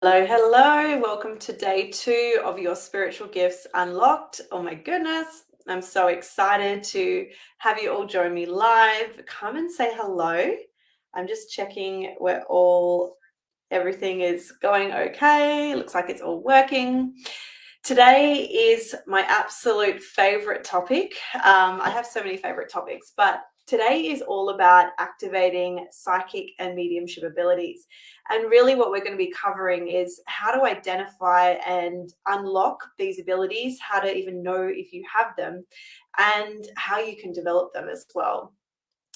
Hello, hello. Welcome to day 2 of your spiritual gifts unlocked. Oh my goodness. I'm so excited to have you all join me live. Come and say hello. I'm just checking everything is going okay. Looks like it's all working. Today is my absolute favorite topic. I have so many favorite topics, but today is all about activating psychic and mediumship abilities. And really what we're going to be covering is how to identify and unlock these abilities, how to even know if you have them, and how you can develop them as well.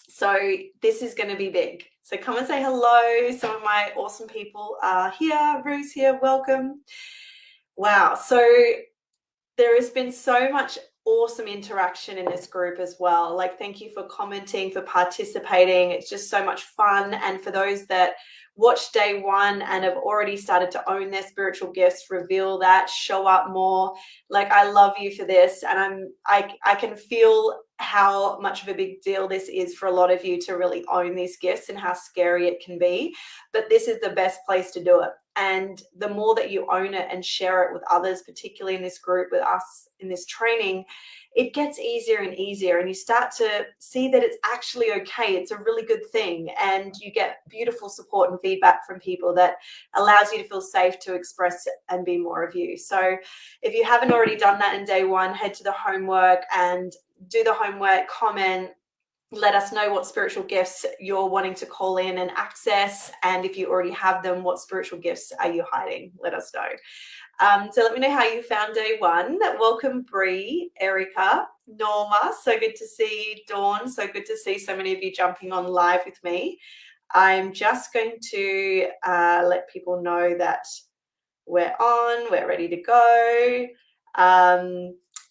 So this is going to be big. So come and say hello. Some of my awesome people are here. Rue's here. Welcome. Wow. So there has been so much awesome interaction in this group as well. Like, thank you for commenting, for participating. It's just so much fun. And for those that watched day 1 and have already started to own their spiritual gifts, reveal that, show up more. Like, I love you for this. And I can feel how much of a big deal this is for a lot of you to really own these gifts and how scary it can be. But this is the best place to do it. And the more that you own it and share it with others, particularly in this group with us in this training, it gets easier and easier, and you start to see that it's actually okay. It's a really good thing, and you get beautiful support and feedback from people that allows you to feel safe to express and be more of you. So if you haven't already done that in day 1, head to the homework and do the homework, comment, let us know what spiritual gifts you're wanting to call in and access. And if you already have them, what spiritual gifts are you hiding? Let us know. So let me know how you found day 1. Welcome, Bree, Erica, Norma. So good to see you. Dawn. So good to see so many of you jumping on live with me. I'm just going to let people know that we're on. We're ready to go.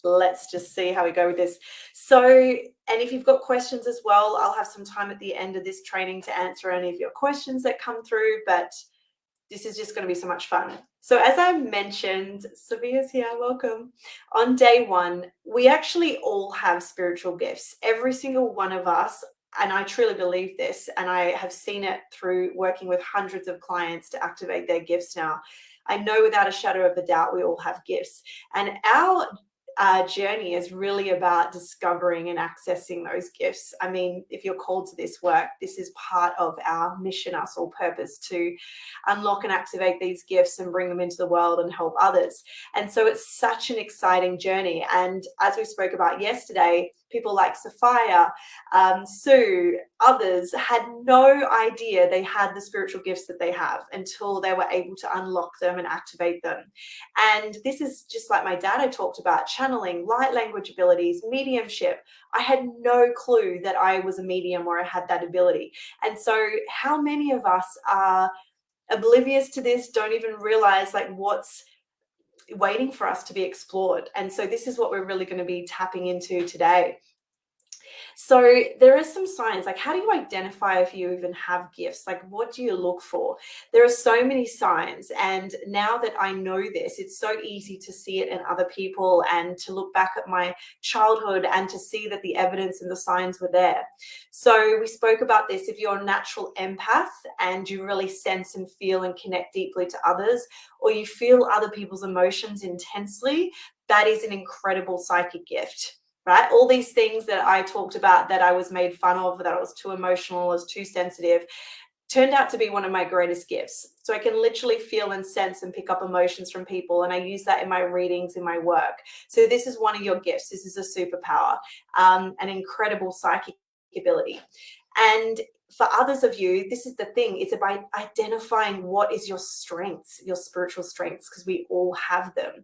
Let's just see how we go with this. So, and if you've got questions as well, I'll have some time at the end of this training to answer any of your questions that come through, but this is just going to be so much fun. So as I mentioned, Sophia's here, welcome. On day 1, we actually all have spiritual gifts. Every single one of us, and I truly believe this, and I have seen it through working with hundreds of clients to activate their gifts now. I know without a shadow of a doubt we all have gifts. And our journey is really about discovering and accessing those gifts. I mean, if you're called to this work, this is part of our mission, our soul purpose, to unlock and activate these gifts and bring them into the world and help others. And so it's such an exciting journey. And as we spoke about yesterday, people like Sophia, Sue, others had no idea they had the spiritual gifts that they have until they were able to unlock them and activate them. And this is just like my dad had talked about, channeling, light language abilities, mediumship. I had no clue that I was a medium or I had that ability. And so how many of us are oblivious to this, don't even realize like what's waiting for us to be explored? And so this is what we're really going to be tapping into today. So there are some signs, like how do you identify if you even have gifts? Like what do you look for? There are so many signs, and now that I know this, it's so easy to see it in other people and to look back at my childhood and to see that the evidence and the signs were there. So we spoke about this. If you're a natural empath and you really sense and feel and connect deeply to others, or you feel other people's emotions intensely, that is an incredible psychic gift. Right? All these things that I talked about that I was made fun of, that I was too emotional, I was too sensitive, turned out to be one of my greatest gifts. So I can literally feel and sense and pick up emotions from people. And I use that in my readings, in my work. So this is one of your gifts. This is a superpower, an incredible psychic ability. And for others of you, this is the thing. It's about identifying what is your strengths, your spiritual strengths, because we all have them.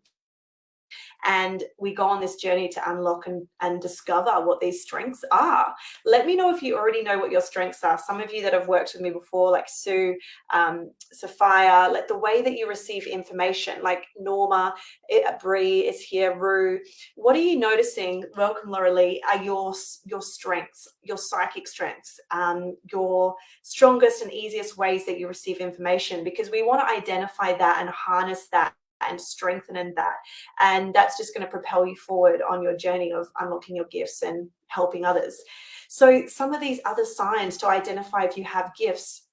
And we go on this journey to unlock and discover what these strengths are. Let me know if you already know what your strengths are. Some of you that have worked with me before, like Sue, Sophia, like the way that you receive information, like Norma, Bree is here, Rue. What are you noticing? Welcome, Laura Lee. Are your strengths, your psychic strengths, your strongest and easiest ways that you receive information? Because we want to identify that and harness that and strengthen that, and that's just going to propel you forward on your journey of unlocking your gifts and helping others. So some of these other signs to identify if you have gifts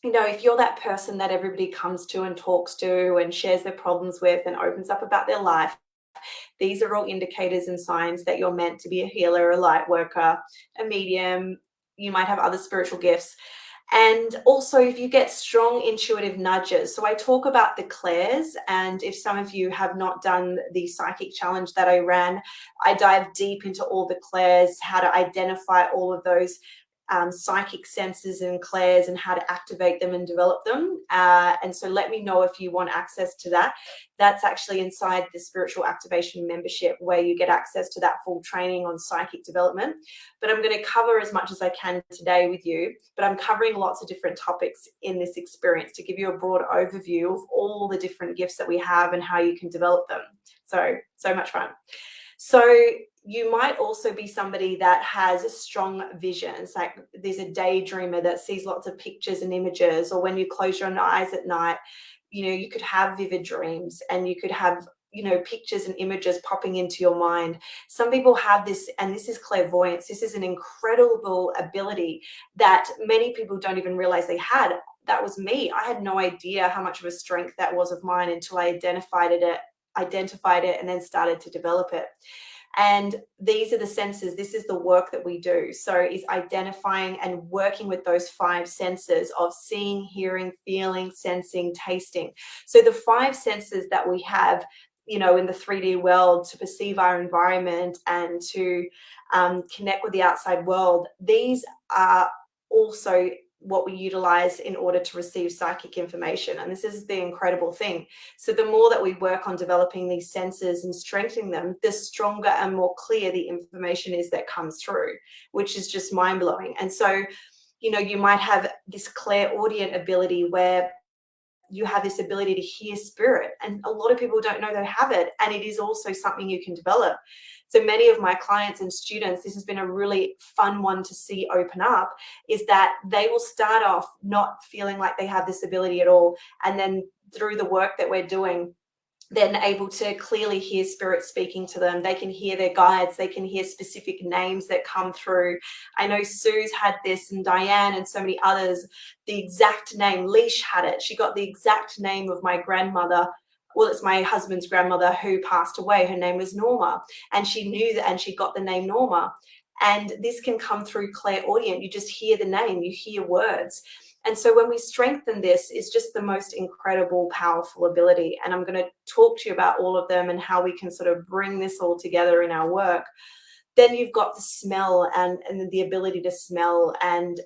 you know, if you're that person that everybody comes to and talks to and shares their problems with and opens up about their life, these are all indicators and signs that you're meant to be a healer, a light worker, a medium. You might have other spiritual gifts. And also, if you get strong intuitive nudges. So I talk about the clairs, and if some of you have not done the psychic challenge that I ran, I dive deep into all the clairs, how to identify all of those psychic senses and clairs and how to activate them and develop them. And so let me know if you want access to that. That's actually inside the Spiritual Activation membership, where you get access to that full training on psychic development. But I'm going to cover as much as I can today with you, but I'm covering lots of different topics in this experience to give you a broad overview of all the different gifts that we have and how you can develop them. So much fun. So you might also be somebody that has strong visions, like there's a daydreamer that sees lots of pictures and images, or when you close your eyes at night, you know, you could have vivid dreams and you could have, you know, pictures and images popping into your mind. Some people have this, and this is clairvoyance. This is an incredible ability that many people don't even realize they had. That was me. I had no idea how much of a strength that was of mine until I identified it and then started to develop it. And these are the senses. This is the work that we do. So is identifying and working with those 5 senses of seeing, hearing, feeling, sensing, tasting. So the 5 senses that we have, you know, in the 3D world to perceive our environment and to connect with the outside world, these are also what we utilize in order to receive psychic information. And this is the incredible thing. So the more that we work on developing these senses and strengthening them, the stronger and more clear the information is that comes through, which is just mind-blowing. And so, you know, you might have this clairaudient ability where you have this ability to hear spirit, and a lot of people don't know they have it, and it is also something you can develop. So many of my clients and students, this has been a really fun one to see open up, is that they will start off not feeling like they have this ability at all, and then through the work that we're doing, then able to clearly hear spirit speaking to them. They can hear their guides. They can hear specific names that come through. I know Sue's had this, and Diane and so many others, the exact name. Leash had it. She got the exact name of my grandmother. Well, it's my husband's grandmother who passed away. Her name was Norma, and she knew that, and she got the name Norma. And this can come through clairaudient. You just hear the name, you hear words. And so when we strengthen this, it's just the most incredible, powerful ability. And I'm going to talk to you about all of them and how we can sort of bring this all together in our work. Then you've got the smell and the ability to smell, and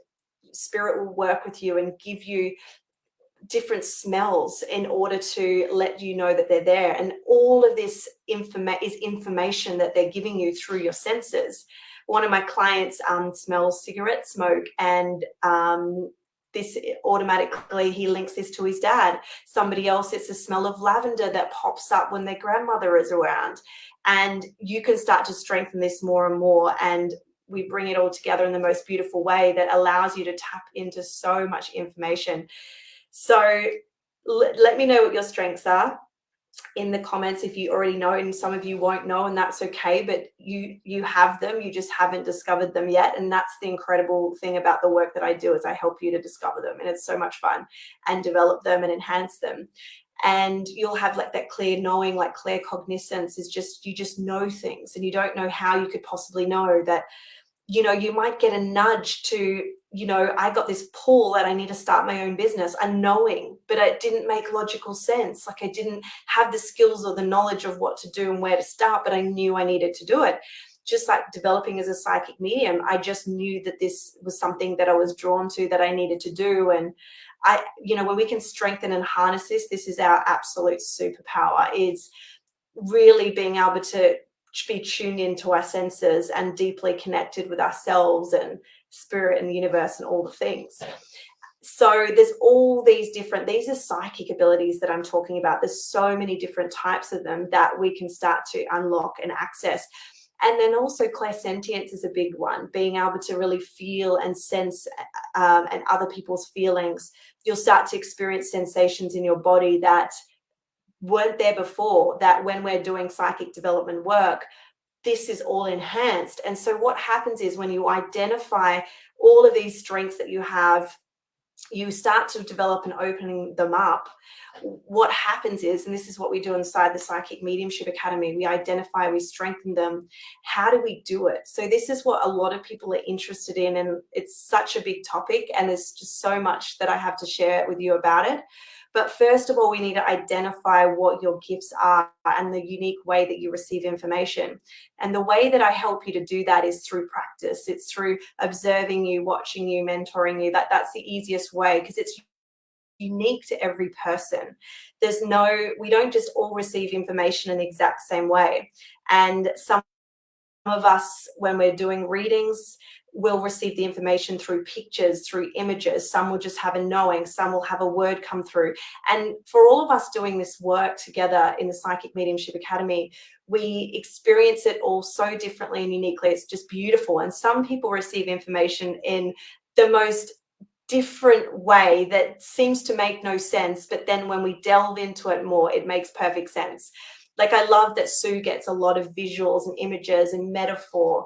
spirit will work with you and give you different smells in order to let you know that they're there. And all of this is information that they're giving you through your senses. One of my clients smells cigarette smoke, and this automatically he links this to his dad. Somebody else, it's the smell of lavender that pops up when their grandmother is around. And you can start to strengthen this more and more, and we bring it all together in the most beautiful way that allows you to tap into so much information. So let me know what your strengths are in the comments if you already know, and some of you won't know, and that's okay, but you have them, you just haven't discovered them yet. And that's the incredible thing about the work that I do, is I help you to discover them, and it's so much fun, and develop them and enhance them. And you'll have like that clear knowing, like claircognizance is just, you just know things, and you don't know how you could possibly know that. You know, you might get a nudge to, you know, I got this pull that I need to start my own business, a knowing, but it didn't make logical sense. Like I didn't have the skills or the knowledge of what to do and where to start, but I knew I needed to do it. Just like developing as a psychic medium, I just knew that this was something that I was drawn to, that I needed to do. And I, you know, when we can strengthen and harness this is our absolute superpower, is really being able to be tuned into our senses and deeply connected with ourselves and spirit and the universe and all the things. So there's all these are psychic abilities that I'm talking about. There's so many different types of them that we can start to unlock and access. And then also clairsentience is a big one, being able to really feel and sense and other people's feelings. You'll start to experience sensations in your body that weren't there before, that when we're doing psychic development work, this is all enhanced. And so what happens is when you identify all of these strengths that you have you start to develop and opening them up, what happens is, and this is what we do inside the Psychic Mediumship Academy, we identify, we strengthen them. How do we do it? So this is what a lot of people are interested in, and it's such a big topic, and there's just so much that I have to share with you about it. But first of all, we need to identify what your gifts are and the unique way that you receive information. And the way that I help you to do that is through practice. It's through observing you, watching you, mentoring you. That's the easiest way, because it's unique to every person. We don't just all receive information in the exact same way. And some of us, when we're doing readings, will receive the information through pictures, through images. Some will just have a knowing, some will have a word come through. And for all of us doing this work together in the Psychic Mediumship Academy, we experience it all so differently and uniquely. It's just beautiful. And some people receive information in the most different way that seems to make no sense, but then when we delve into it more, it makes perfect sense. Like, I love that Sue gets a lot of visuals and images and metaphor.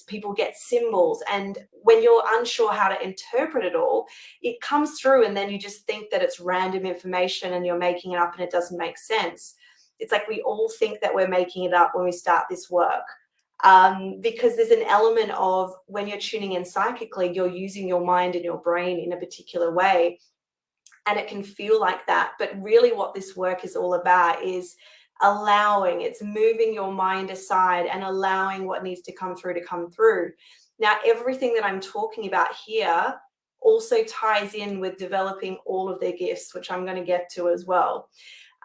People get symbols, and when you're unsure how to interpret it all, it comes through, and then you just think that it's random information and you're making it up and it doesn't make sense. It's like we all think that we're making it up when we start this work. Because there's an element of, when you're tuning in psychically, you're using your mind and your brain in a particular way, and it can feel like that. But really what this work is all about is it's moving your mind aside and allowing what needs to come through. Now, everything that I'm talking about here also ties in with developing all of their gifts, which I'm going to get to as well.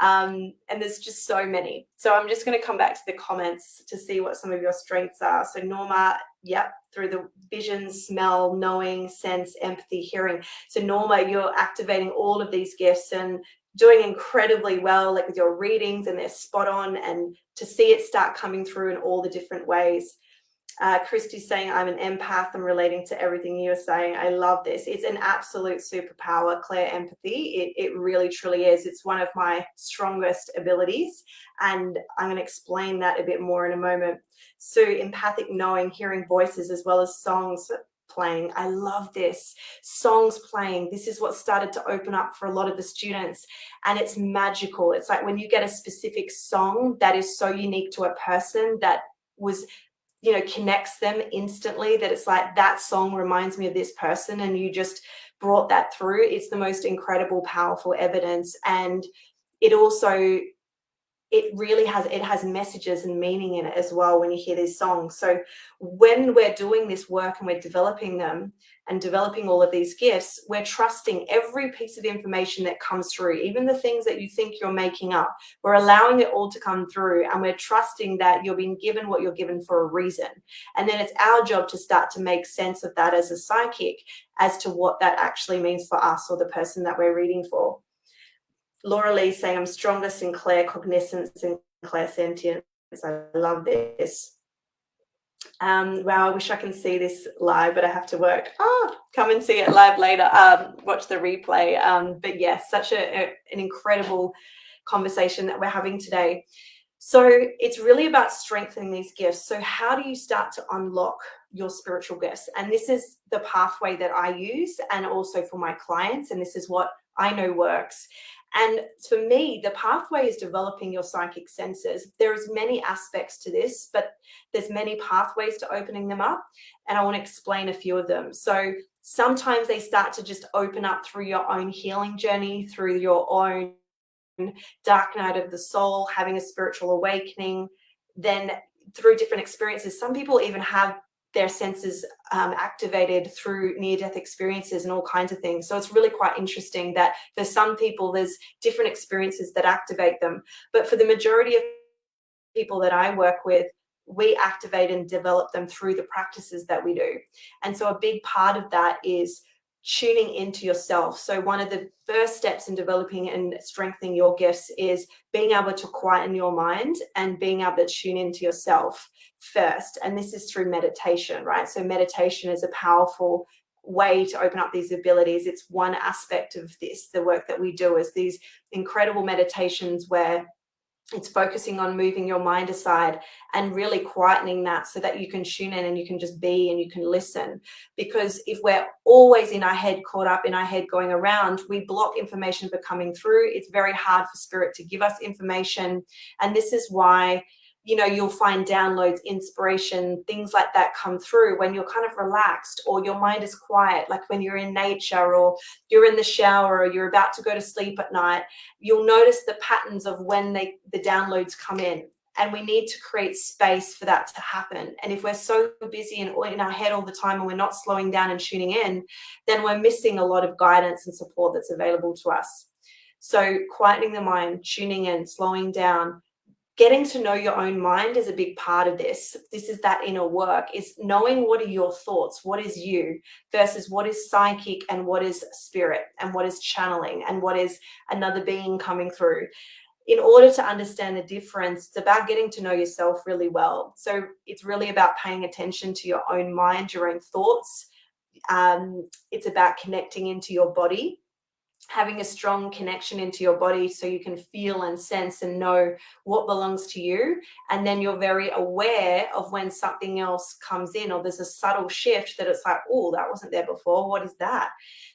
And there's just so many. So I'm just going to come back to the comments to see what some of your strengths are. So Norma, yep, through the vision, smell, knowing, sense, empathy, hearing. So Norma, you're activating all of these gifts and doing incredibly well, like with your readings, and they're spot on, and to see it start coming through in all the different ways. Christy's saying, I'm an empath. I'm relating to everything you're saying. I love this. It's an absolute superpower, Claire, empathy. It really, truly is. It's one of my strongest abilities, and I'm going to explain that a bit more in a moment. So empathic knowing, hearing voices as well as songs playing. I love this. Songs playing. This is what started to open up for a lot of the students, and it's magical. It's like when you get a specific song that is so unique to a person that was, connects them instantly, that it's like, that song reminds me of this person, and you just brought that through. It's the most incredible, powerful evidence. And it also, it has messages and meaning in it as well when you hear these songs. So when we're doing this work and we're developing them and developing all of these gifts, we're trusting every piece of information that comes through, even the things that you think you're making up. We're allowing it all to come through, and we're trusting that you're being given what you're given for a reason. And then it's our job to start to make sense of that as a psychic, as to what that actually means for us or the person that we're reading for. Laura Lee saying, I'm strongest in claircognizance and clairsentience. I love this. Wow, I wish I can see this live, but I have to work. Come and see it live later. Watch the replay. But yes, such an incredible conversation that we're having today. So it's really about strengthening these gifts. So how do you start to unlock your spiritual gifts? And this is the pathway that I use, and also for my clients, and this is what I know works. And for me, the pathway is developing your psychic senses. There's many aspects to this, but there's many pathways to opening them up, and I want to explain a few of them. So sometimes they start to just open up through your own healing journey, through your own dark night of the soul, having a spiritual awakening, then through different experiences. Some people even have their senses activated through near-death experiences and all kinds of things. So it's really quite interesting that for some people, there's different experiences that activate them. But for the majority of people that I work with, we activate and develop them through the practices that we do. And so a big part of that is tuning into yourself. So one of the first steps in developing and strengthening your gifts is being able to quieten your mind and being able to tune into yourself first. And this is through meditation, right? So meditation is a powerful way to open up these abilities. It's one aspect of this. The work that we do is these incredible meditations where It's focusing on moving your mind aside and really quietening that so that you can tune in and you can just be and you can listen. Because if we're always in our head, caught up in our head going around, we block information from coming through. It's very hard for spirit to give us information. And this is why, you know, you'll find downloads, inspiration, things like that come through when you're kind of relaxed or your mind is quiet, like when you're in nature or you're in the shower or you're about to go to sleep at night. You'll notice the patterns of when the downloads come in. And we need to create space for that to happen. And if we're so busy and in our head all the time and we're not slowing down and tuning in, then we're missing a lot of guidance and support that's available to us. So quietening the mind, tuning in, slowing down, getting to know your own mind is a big part of this. This is that inner work, is knowing what are your thoughts, what is you versus what is psychic and what is spirit and what is channeling and what is another being coming through. In order to understand the difference, it's about getting to know yourself really well. So it's really about paying attention to your own mind, your own thoughts. It's about connecting into your body, having a strong connection into your body so you can feel and sense and know what belongs to you. And then you're very aware of when something else comes in or there's a subtle shift that it's like, oh, that wasn't there before. What is that?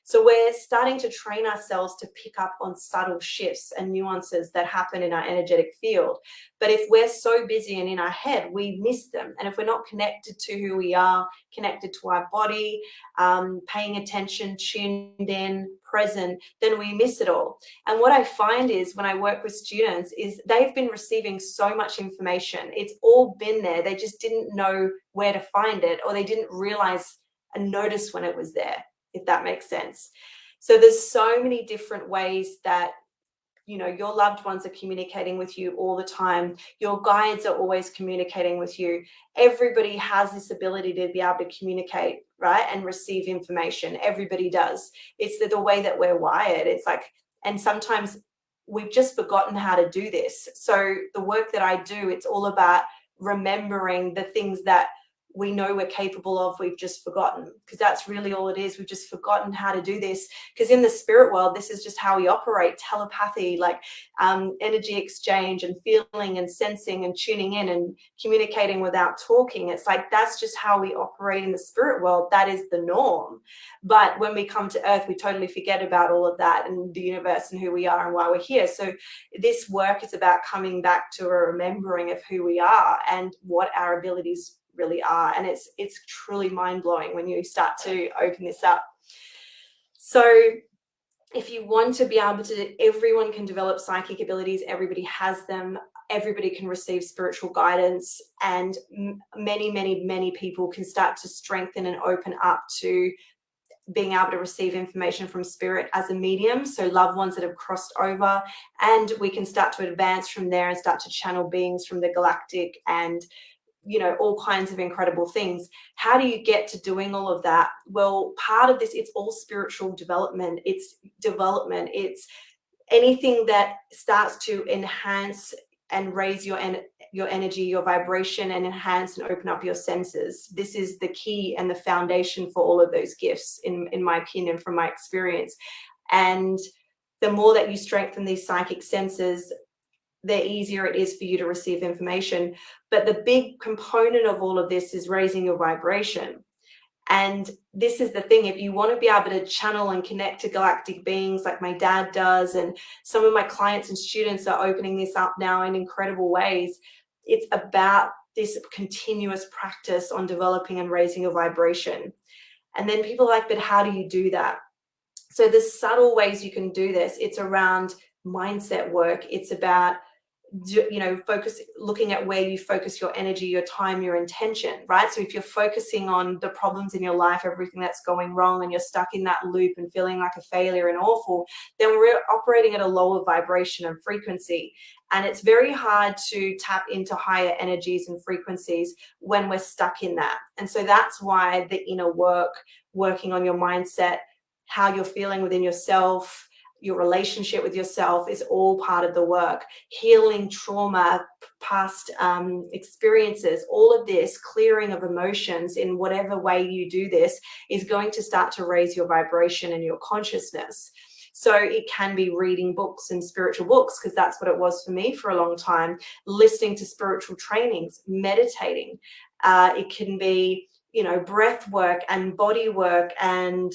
So we're starting to train ourselves to pick up on subtle shifts and nuances that happen in our energetic field. But if we're so busy and in our head, we miss them. And if we're not connected to who we are, connected to our body, paying attention, tuned in, present, then we miss it all. And what I find is when I work with students is they've been receiving so much information. It's all been there. They just didn't know where to find it, or they didn't realize and notice when it was there, if that makes sense. So there's so many different ways that, you know, your loved ones are communicating with you all the time. Your guides are always communicating with you. Everybody has this ability to be able to communicate, right, and receive information. Everybody does. It's the way that we're wired. It's like, and sometimes we've just forgotten how to do this. So the work that I do, it's all about remembering the things that we know we're capable of, we've just forgotten, because that's really all it is. We've just forgotten how to do this, because in the spirit world, this is just how we operate. Telepathy, like energy exchange and feeling and sensing and tuning in and communicating without talking. It's like, that's just how we operate in the spirit world. That is the norm. But when we come to earth, we totally forget about all of that and the universe and who we are and why we're here. So this work is about coming back to a remembering of who we are and what our abilities really are. And it's truly mind-blowing when you start to open this up. So if you want to be able to, everyone can develop psychic abilities. Everybody has them. Everybody can receive spiritual guidance, and many people can start to strengthen and open up to being able to receive information from spirit as a medium. So loved ones that have crossed over, and we can start to advance from there and start to channel beings from the galactic and, you know, all kinds of incredible things. How do you get to doing all of that? Well, part of this, it's all spiritual development. It's anything that starts to enhance and raise your energy, your vibration, and enhance and open up your senses. This is the key and the foundation for all of those gifts, in my opinion, from my experience. And the more that you strengthen these psychic senses, the easier it is for you to receive information. But the big component of all of this is raising your vibration. And this is the thing, if you want to be able to channel and connect to galactic beings like my dad does, and some of my clients and students are opening this up now in incredible ways, it's about this continuous practice on developing and raising your vibration. And then people are like, but how do you do that? So there's subtle ways you can do this. It's around mindset work. It's about, you know, looking at where you focus your energy, your time, your intention, right? So if you're focusing on the problems in your life, everything that's going wrong, and you're stuck in that loop and feeling like a failure and awful, then we're operating at a lower vibration and frequency. And it's very hard to tap into higher energies and frequencies when we're stuck in that. And so that's why the inner work, working on your mindset, how you're feeling within yourself, your relationship with yourself, is all part of the work. Healing trauma, past experiences, all of this clearing of emotions in whatever way you do this is going to start to raise your vibration and your consciousness. So it can be reading books and spiritual books, because that's what it was for me for a long time, listening to spiritual trainings, meditating. It can be, breath work and body work and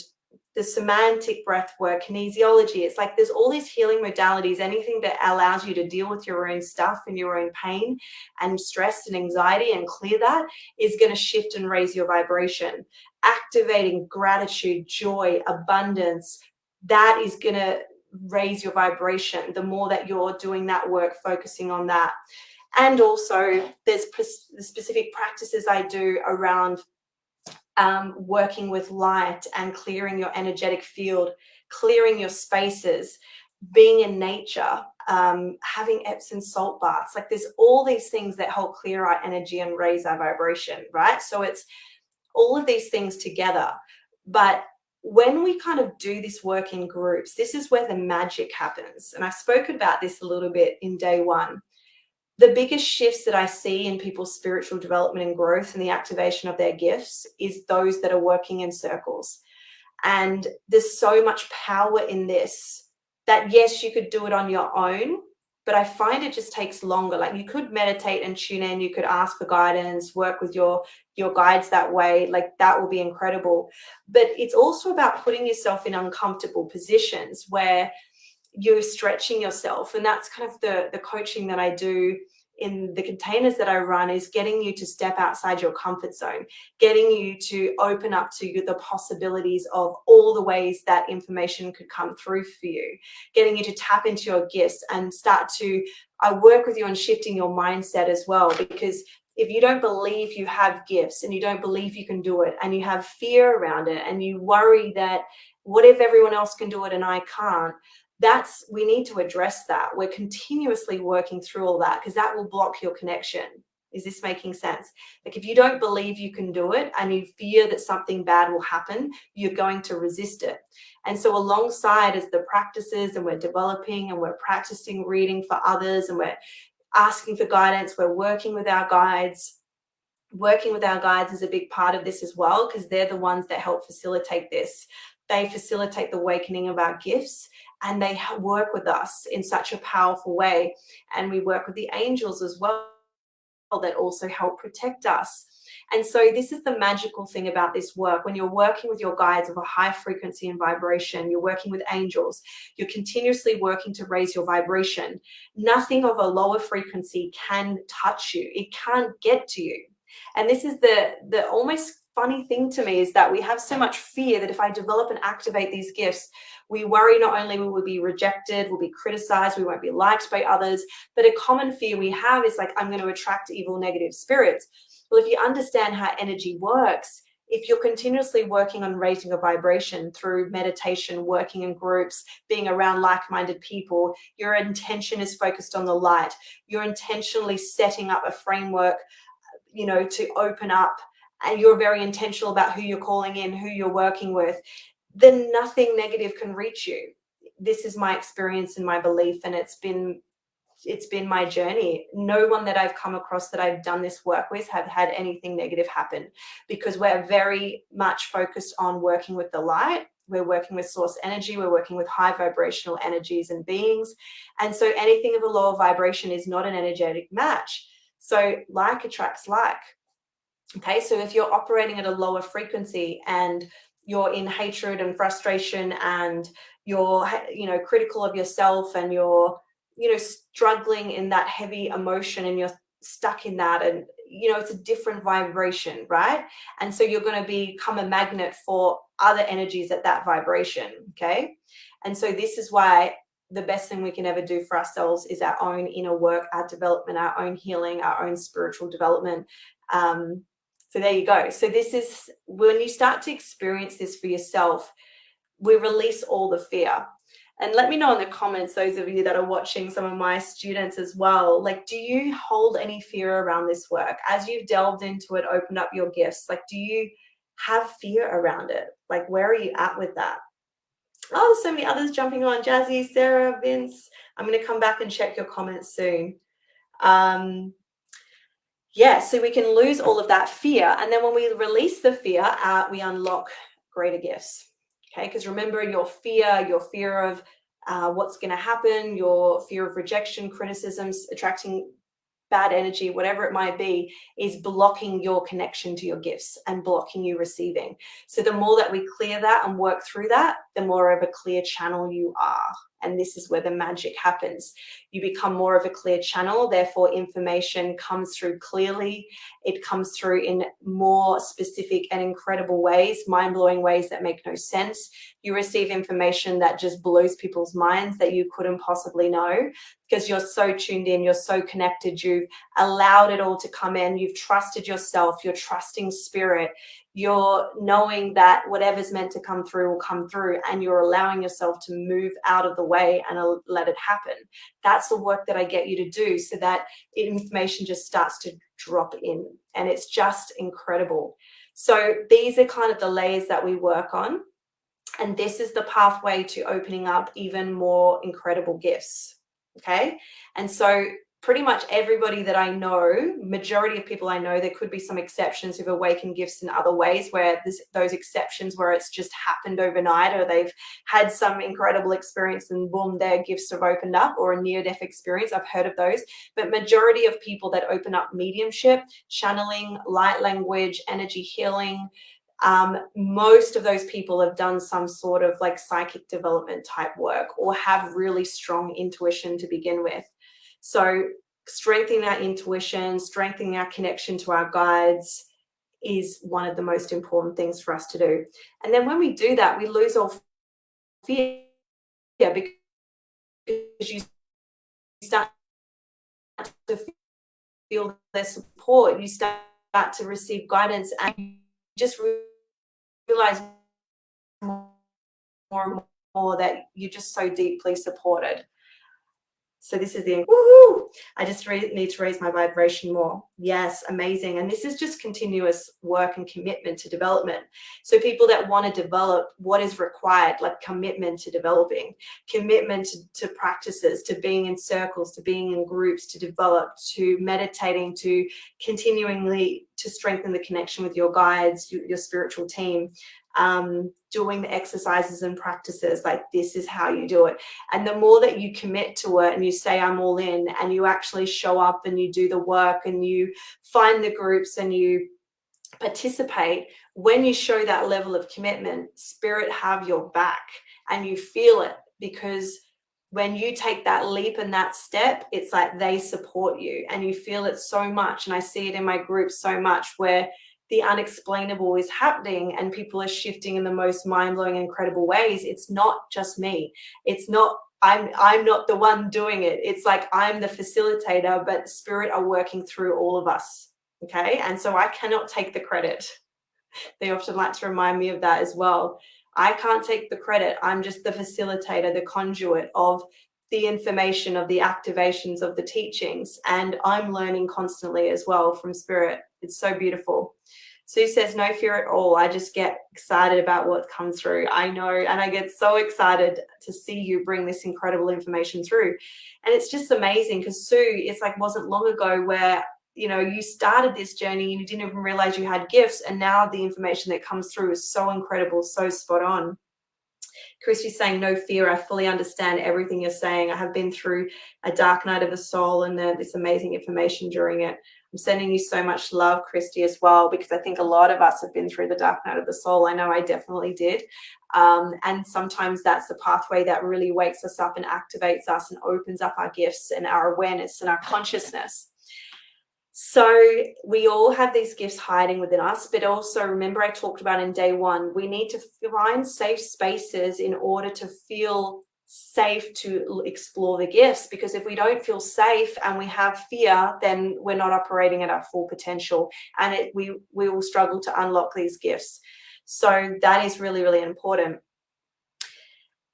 the somatic breath work, kinesiology. It's like there's all these healing modalities, anything that allows you to deal with your own stuff and your own pain and stress and anxiety and clear that is going to shift and raise your vibration. Activating gratitude, joy, abundance, that is going to raise your vibration the more that you're doing that work, focusing on that. And also there's specific practices I do around working with light and clearing your energetic field, clearing your spaces, being in nature, having Epsom salt baths. Like there's all these things that help clear our energy and raise our vibration, right? So it's all of these things together. But when we kind of do this work in groups, this is where the magic happens. And I've spoken about this a little bit in day one. The biggest shifts that I see in people's spiritual development and growth and the activation of their gifts is those that are working in circles. And there's so much power in this that, yes, you could do it on your own, but I find it just takes longer. Like you could meditate and tune in, you could ask for guidance, work with your guides that way. Like that will be incredible. But it's also about putting yourself in uncomfortable positions where you're stretching yourself. And that's kind of the coaching that I do in the containers that I run, is getting you to step outside your comfort zone, getting you to open up to the possibilities of all the ways that information could come through for you, getting you to tap into your gifts and I work with you on shifting your mindset as well. Because if you don't believe you have gifts and you don't believe you can do it and you have fear around it and you worry that what if everyone else can do it and I can't, we need to address that. We're continuously working through all that because that will block your connection. Is this making sense? Like if you don't believe you can do it and you fear that something bad will happen, you're going to resist it. And so alongside as the practices, and we're developing and we're practicing reading for others and we're asking for guidance, we're working with our guides. Working with our guides is a big part of this as well, because they're the ones that help facilitate this. They facilitate the awakening of our gifts, and they work with us in such a powerful way. And we work with the angels as well that also help protect us. And so this is the magical thing about this work. When you're working with your guides of a high frequency and vibration, you're working with angels, you're continuously working to raise your vibration. Nothing of a lower frequency can touch you. It can't get to you. And this is the almost funny thing to me, is that we have so much fear that if I develop and activate these gifts, we worry not only will we be rejected, we'll be criticized, we won't be liked by others, but a common fear we have is like, I'm going to attract evil, negative spirits. Well, if you understand how energy works, if you're continuously working on raising a vibration through meditation, working in groups, being around like-minded people, your intention is focused on the light, you're intentionally setting up a framework, to open up, and you're very intentional about who you're calling in, who you're working with, then nothing negative can reach you. This is my experience and my belief, and it's been my journey. No one that I've come across that I've done this work with have had anything negative happen, because we're very much focused on working with the light. We're working with source energy. We're working with high vibrational energies and beings. And so anything of a lower vibration is not an energetic match. So like attracts like. Okay, so if you're operating at a lower frequency and you're in hatred and frustration and you're, critical of yourself and you're, struggling in that heavy emotion and you're stuck in that, and, it's a different vibration, right? And so you're going to become a magnet for other energies at that vibration, okay? And so this is why the best thing we can ever do for ourselves is our own inner work, our development, our own healing, our own spiritual development. So there you go. So this is when you start to experience this for yourself, we release all the fear. And let me know in the comments, those of you that are watching, some of my students as well, like, do you hold any fear around this work? As you've delved into it, opened up your gifts, like, do you have fear around it? Like, where are you at with that? Oh, there's so many others jumping on. Jazzy, Sarah, Vince. I'm going to come back and check your comments soon. Yeah, so we can lose all of that fear. And then when we release the fear, we unlock greater gifts. Okay, because remember, your fear of what's going to happen, your fear of rejection, criticisms, attracting bad energy, whatever it might be, is blocking your connection to your gifts and blocking you receiving. So the more that we clear that and work through that, the more of a clear channel you are. And this is where the magic happens. You become more of a clear channel, therefore information comes through clearly. It comes through in more specific and incredible ways, mind-blowing ways that make no sense. You receive information that just blows people's minds that you couldn't possibly know, because you're so tuned in, you're so connected, you've allowed it all to come in, you've trusted yourself, you're trusting spirit, you're knowing that whatever's meant to come through will come through, and you're allowing yourself to move out of the way and let it happen. That's the work that I get you to do, so that information just starts to drop in, and it's just incredible. So these are kind of the layers that we work on, and this is the pathway to opening up even more incredible gifts. Okay, and so pretty much everybody that I know, majority of people I know, there could be some exceptions who've awakened gifts in other ways, where those exceptions where it's just happened overnight, or they've had some incredible experience and boom, their gifts have opened up, or a near-death experience. I've heard of those. But majority of people that open up mediumship, channeling, light language, energy healing, most of those people have done some sort of like psychic development type work, or have really strong intuition to begin with. So strengthening our intuition, strengthening our connection to our guides is one of the most important things for us to do. And then when we do that, we lose all fear, because you start to feel their support, you start to receive guidance, and you just realize more and more that you're just so deeply supported. So this is the woohoo! I just need to raise my vibration more. Yes, amazing. And this is just continuous work and commitment to development. So people that want to develop, what is required, like commitment to developing, commitment to practices, to being in circles, to being in groups, to develop, to meditating, to continually to strengthen the connection with your guides, your spiritual team. Doing the exercises and practices, like this is how you do it. And the more that you commit to it and you say I'm all in, and you actually show up and you do the work and you find the groups and you participate, when you show that level of commitment, spirit have your back, and you feel it, because when you take that leap and that step, it's like they support you, and you feel it so much. And I see it in my group so much, where the unexplainable is happening and people are shifting in the most mind-blowing, incredible ways. It's not just me. It's not, I'm not the one doing it. It's like I'm the facilitator, but spirit are working through all of us. Okay. And so I cannot take the credit. They often like to remind me of that as well. I can't take the credit. I'm just the facilitator, the conduit of the information, of the activations, of the teachings. And I'm learning constantly as well from spirit. It's so beautiful. Sue says, no fear at all. I just get excited about what comes through. I know, and I get so excited to see you bring this incredible information through. And it's just amazing, because Sue, it's like wasn't long ago where, you know, you started this journey and you didn't even realize you had gifts, and now the information that comes through is so incredible, so spot on. Christy's saying, no fear. I fully understand everything you're saying. I have been through a dark night of the soul and this amazing information during it. I'm sending you so much love, Christy, as well, because I think a lot of us have been through the dark night of the soul. I know I definitely did. And sometimes that's the pathway that really wakes us up and activates us and opens up our gifts and our awareness and our consciousness. So we all have these gifts hiding within us, but also remember I talked about in day one, we need to find safe spaces in order to feel safe to explore the gifts, because if we don't feel safe and we have fear, then we're not operating at our full potential, and we will struggle to unlock these gifts. So that is really, really important.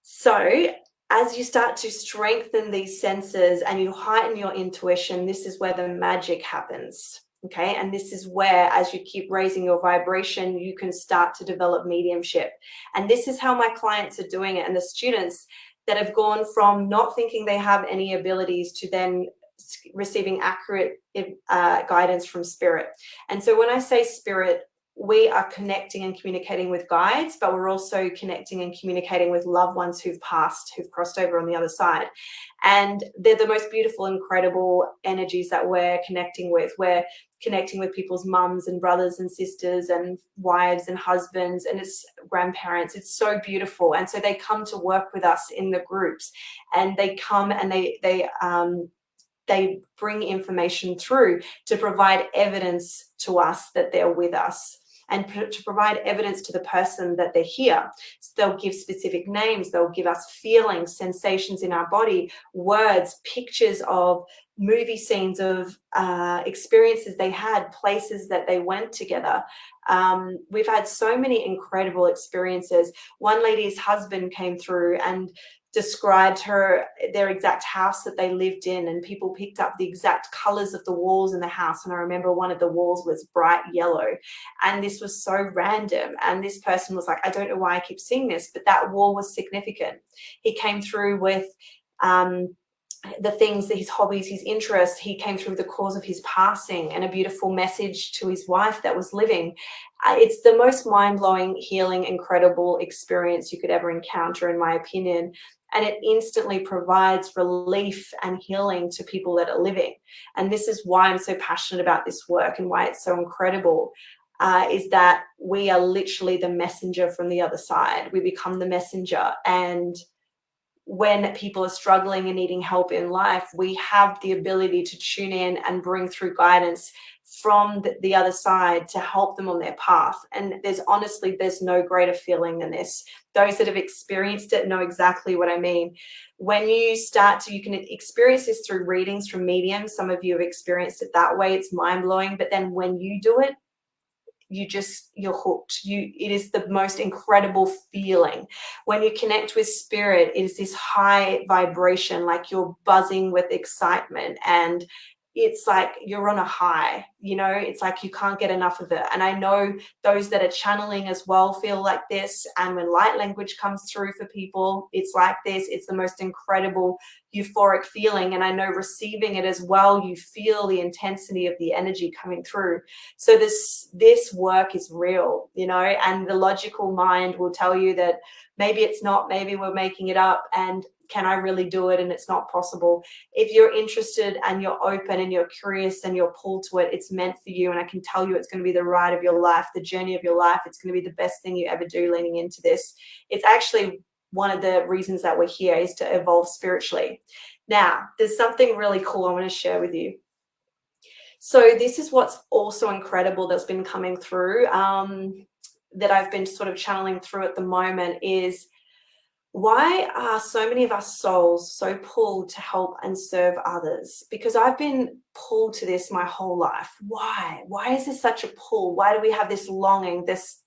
So as you start to strengthen these senses and you heighten your intuition, this is where the magic happens. Okay. And this is where, as you keep raising your vibration, you can start to develop mediumship. And this is how my clients are doing it. And the students that have gone from not thinking they have any abilities to then receiving accurate guidance from spirit. And so when I say spirit, we are connecting and communicating with guides, but we're also connecting and communicating with loved ones who've passed, who've crossed over on the other side. And they're the most beautiful, incredible energies that we're connecting with. We're connecting with people's mums and brothers and sisters and wives and husbands and it's grandparents. It's so beautiful. And so they come to work with us in the groups, and they come and they bring information through to provide evidence to us that they're with us, and to provide evidence to the person that they're here. So they'll give specific names, they'll give us feelings, sensations in our body, words, pictures of movie scenes of experiences they had, places that they went together. We've had so many incredible experiences. One lady's husband came through and described their exact house that they lived in, and people picked up the exact colors of the walls in the house. And I remember one of the walls was bright yellow, and this was so random. And this person was like, I don't know why I keep seeing this, but that wall was significant. He came through with the things, his hobbies, his interests. He came through the cause of his passing and a beautiful message to his wife that was living. It's the most mind-blowing, healing, incredible experience you could ever encounter, in my opinion. And it instantly provides relief and healing to people that are living. And this is why I'm so passionate about this work and why it's so incredible, is that we are literally the messenger from the other side. We become the messenger. And when people are struggling and needing help in life, we have the ability to tune in and bring through guidance from the other side to help them on their path. And there's no greater feeling than this. Those that have experienced it know exactly what I mean. When you you can experience this through readings from mediums. Some of you have experienced it that way. It's mind-blowing. But then when you do it, you're hooked. It is the most incredible feeling. When you connect with spirit, it is this high vibration, like you're buzzing with excitement, and it's like you're on a high, it's like you can't get enough of it. And I know those that are channeling as well feel like this. And when light language comes through for people, it's like this. It's the most incredible euphoric feeling. And I know receiving it as well, you feel the intensity of the energy coming through. So this work is real, and the logical mind will tell you that maybe it's not, maybe we're making it up, and can I really do it? And it's not possible. If you're interested and you're open and you're curious and you're pulled to it, it's meant for you. And I can tell you it's going to be the ride of your life, the journey of your life. It's going to be the best thing you ever do leaning into this. It's actually one of the reasons that we're here, is to evolve spiritually. Now, there's something really cool I want to share with you. So this is what's also incredible that's been coming through, that I've been sort of channeling through at the moment, is why are so many of us souls so pulled to help and serve others? Because I've been pulled to this my whole life. Why? Why is there such a pull? Why do we have this longing, this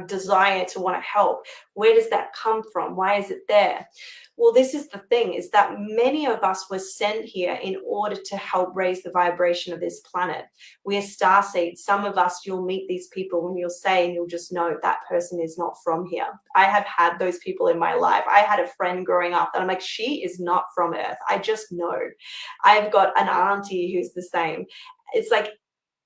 desire to want to help? Where does that come from? Why is it there? Well, this is the thing, is that many of us were sent here in order to help raise the vibration of this planet. We are starseeds. Some of us, you'll meet these people and you'll say, and you'll just know that person is not from here. I have had those people in my life. I had a friend growing up that I'm like, she is not from Earth. I just know. I've got an auntie who's the same. It's like,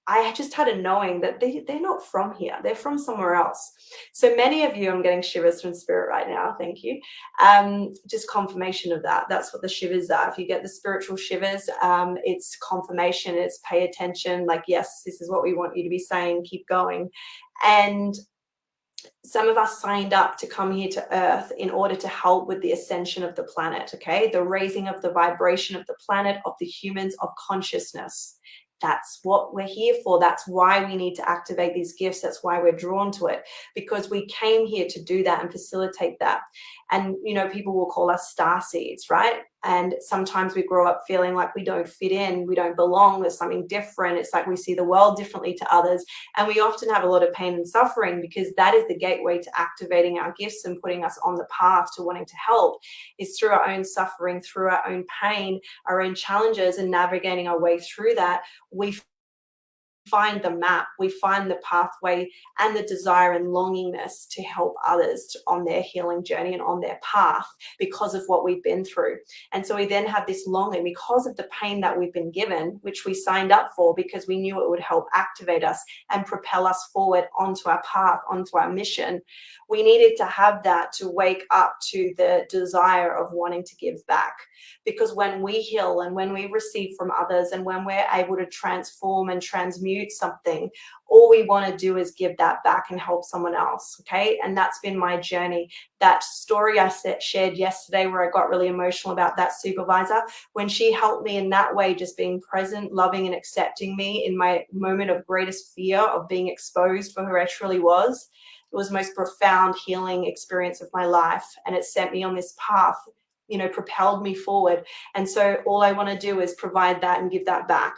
I just had a knowing that they're not from here. They're from somewhere else. So many of you, I'm getting shivers from spirit right now. Thank you. Just confirmation of that. That's what the shivers are. If you get the spiritual shivers, it's confirmation. It's pay attention. Like, yes, this is what we want you to be saying. Keep going. And some of us signed up to come here to Earth in order to help with the ascension of the planet, okay? The raising of the vibration of the planet, of the humans, of consciousness. That's what we're here for. That's why we need to activate these gifts. That's why we're drawn to it, because we came here to do that and facilitate that. And, people will call us starseeds, right? And sometimes we grow up feeling like we don't fit in, we don't belong, there's something different. It's like we see the world differently to others. And we often have a lot of pain and suffering, because that is the gateway to activating our gifts and putting us on the path to wanting to help, is through our own suffering, through our own pain, our own challenges, and navigating our way through that. We find the map, we find the pathway and the desire and longingness to help others on their healing journey and on their path because of what we've been through. And so we then have this longing because of the pain that we've been given, which we signed up for because we knew it would help activate us and propel us forward onto our path, onto our mission. We needed to have that to wake up to the desire of wanting to give back. Because when we heal and when we receive from others and when we're able to transform and transmute something, all we want to do is give that back and help someone else. Okay. And that's been my journey. That story I shared yesterday where I got really emotional about that supervisor, when she helped me in that way, just being present, loving and accepting me in my moment of greatest fear of being exposed for who I truly was. It was the most profound healing experience of my life. And it sent me on this path, you know, propelled me forward. And so all I want to do is provide that and give that back.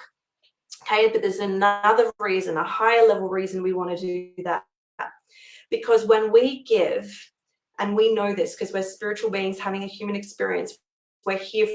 Okay, but there's another reason, a higher level reason we want to do that. Because when we give, and we know this because we're spiritual beings having a human experience, we're here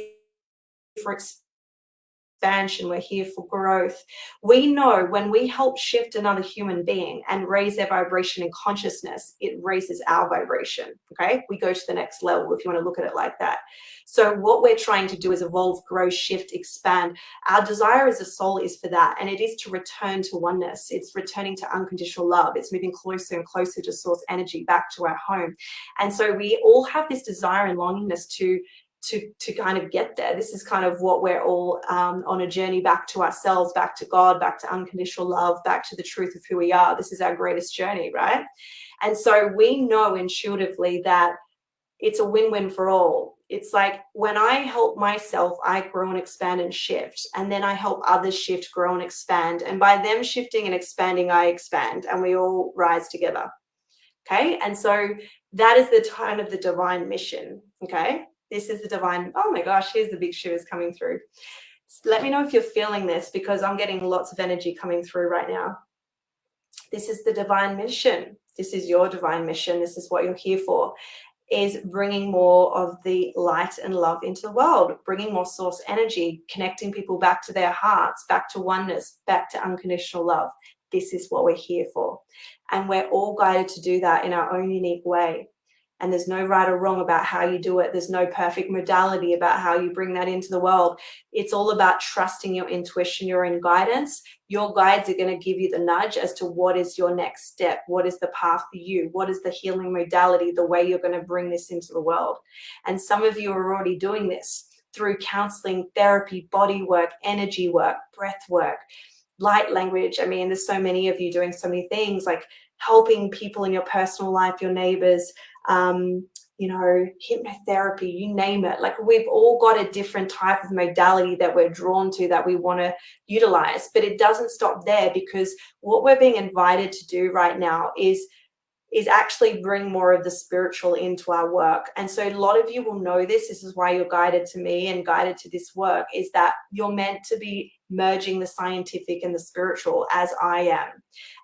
for expansion, we're here for growth. We know when we help shift another human being and raise their vibration and consciousness, it raises our vibration. Okay, we go to the next level if you want to look at it like that. So what we're trying to do is evolve, grow, shift, expand. Our desire as a soul is for that, and it is to return to oneness. It's returning to unconditional love. It's moving closer and closer to source energy, back to our home. And so we all have this desire and longingness to kind of get there. This is kind of what we're all on a journey back to ourselves, back to God, back to unconditional love, back to the truth of who we are. This is our greatest journey, right? And so we know intuitively that it's a win-win for all. It's like when I help myself, I grow and expand and shift. And then I help others shift, grow and expand. And by them shifting and expanding, I expand and we all rise together. Okay. And so that is the kind of the divine mission. Okay. This is the divine, oh my gosh, here's the big shivers coming through. Let me know if you're feeling this because I'm getting lots of energy coming through right now. This is the divine mission. This is your divine mission. This is what you're here for, is bringing more of the light and love into the world, bringing more source energy, connecting people back to their hearts, back to oneness, back to unconditional love. This is what we're here for. And we're all guided to do that in our own unique way. And there's no right or wrong about how you do it. There's no perfect modality about how you bring that into the world. It's all about trusting your intuition, your own guidance. Your guides are going to give you the nudge as to what is your next step. What is the path for you? What is the healing modality, the way you're going to bring this into the world? And some of you are already doing this through counseling, therapy, body work, energy work, breath work, light language. I mean, there's so many of you doing so many things, like helping people in your personal life, your neighbors, you know, hypnotherapy, you name it. Like we've all got a different type of modality that we're drawn to, that we want to utilize, but it doesn't stop there, because what we're being invited to do right now is actually bring more of the spiritual into our work. And so a lot of you will know this. This is why you're guided to me and guided to this work, is that you're meant to be merging the scientific and the spiritual, as I am.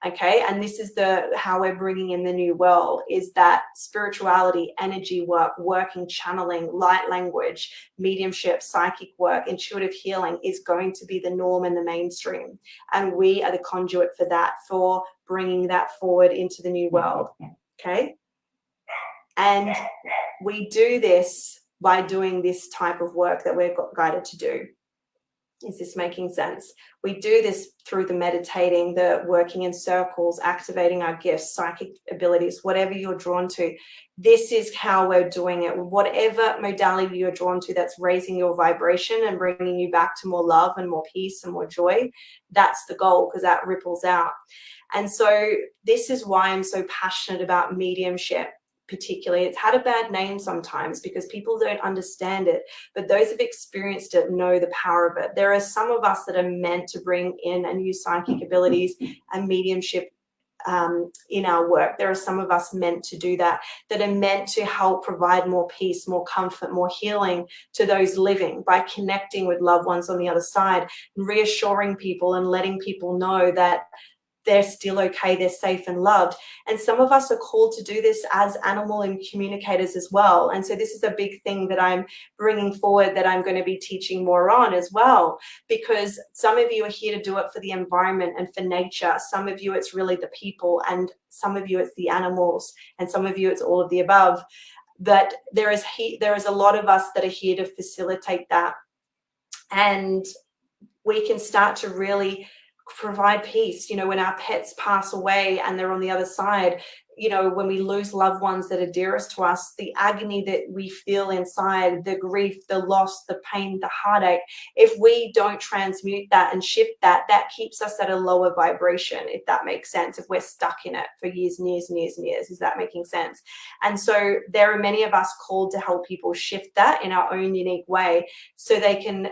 Okay. And this is how we're bringing in the new world, is that spirituality, energy work, working, channeling, light language, mediumship, psychic work, intuitive healing is going to be the norm and the mainstream. And we are the conduit for that, for bringing that forward into the new world. Okay. And we do this by doing this type of work that we're guided to do. Is this making sense? We do this through the meditating, the working in circles, activating our gifts, psychic abilities, whatever you're drawn to. This is how we're doing it. Whatever modality you're drawn to that's raising your vibration and bringing you back to more love and more peace and more joy, that's the goal, because that ripples out. And so this is why I'm so passionate about mediumship. Particularly, it's had a bad name sometimes because people don't understand it, but those who've experienced it know the power of it. There are some of us that are meant to bring in and use psychic abilities and mediumship in our work. There are some of us meant to do that are meant to help provide more peace, more comfort, more healing to those living by connecting with loved ones on the other side and reassuring people and letting people know that they're still okay, they're safe and loved. And some of us are called to do this as animal and communicators as well. And so this is a big thing that I'm bringing forward, that I'm going to be teaching more on as well, because some of you are here to do it for the environment and for nature. Some of you, it's really the people, and some of you, it's the animals, and some of you, it's all of the above. But there is a lot of us that are here to facilitate that. And we can start to really provide peace. You know, when our pets pass away and they're on the other side, you know, when we lose loved ones that are dearest to us, the agony that we feel inside, the grief, the loss, the pain, the heartache, if we don't transmute that and shift that, that keeps us at a lower vibration, if that makes sense, if we're stuck in it for years and years and years and years. Is that making sense? And so there are many of us called to help people shift that in our own unique way, so they can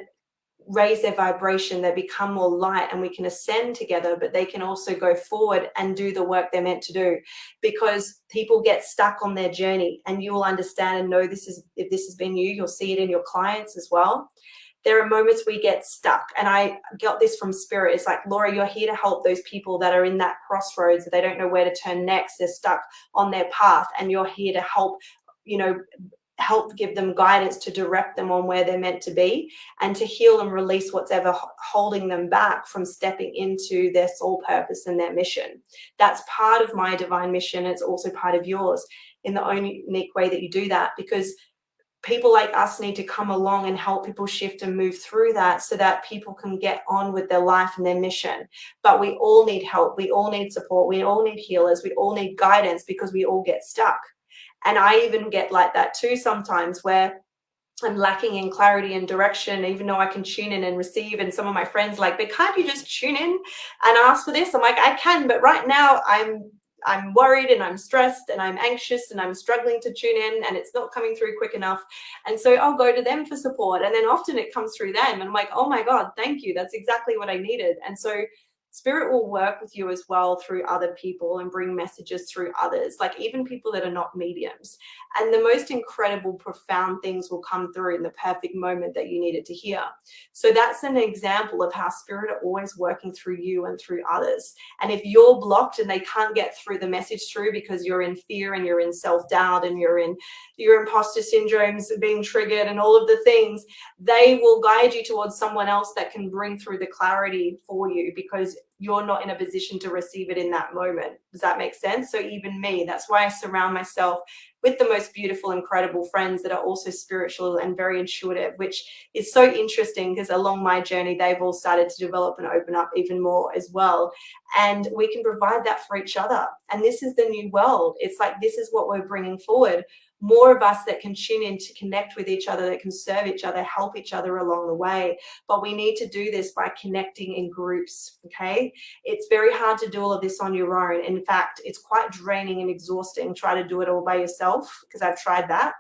raise their vibration, they become more light, and we can ascend together, but they can also go forward and do the work they're meant to do. Because people get stuck on their journey, and you will understand and know this is, if this has been you, you'll see it in your clients as well. There are moments we get stuck, and I got this from Spirit. It's like, Laura, you're here to help those people that are in that crossroads. They don't know where to turn next. They're stuck on their path, and you're here to help, you know, help give them guidance to direct them on where they're meant to be, and to heal and release what's ever holding them back from stepping into their soul purpose and their mission. That's part of my divine mission. It's also part of yours in the own unique way that you do that, because people like us need to come along and help people shift and move through that, so that people can get on with their life and their mission. But we all need help. We all need support. We all need healers. We all need guidance, because we all get stuck. And I even get like that too sometimes, where I'm lacking in clarity and direction, even though I can tune in and receive. And some of my friends like, but can't you just tune in and ask for this? I'm like, I can, but right now I'm worried and I'm stressed and I'm anxious and I'm struggling to tune in, and it's not coming through quick enough. And so I'll go to them for support. And then often it comes through them, and I'm like, oh my God, thank you. That's exactly what I needed. And so Spirit will work with you as well through other people and bring messages through others, like even people that are not mediums. And the most incredible, profound things will come through in the perfect moment that you needed to hear. So that's an example of how Spirit are always working through you and through others. And if you're blocked and they can't get through the message through because you're in fear and you're in self-doubt and you're in your imposter syndromes being triggered and all of the things, they will guide you towards someone else that can bring through the clarity for you, because you're not in a position to receive it in that moment. Does that make sense? So even me, that's why I surround myself with the most beautiful, incredible friends that are also spiritual and very intuitive, which is so interesting, because along my journey, they've all started to develop and open up even more as well. And we can provide that for each other. And this is the new world. It's like, this is what we're bringing forward. More of us that can tune in to connect with each other, that can serve each other, help each other along the way. But we need to do this by connecting in groups, okay? It's very hard to do all of this on your own. In fact, it's quite draining and exhausting. Try to do it all by yourself, because I've tried that.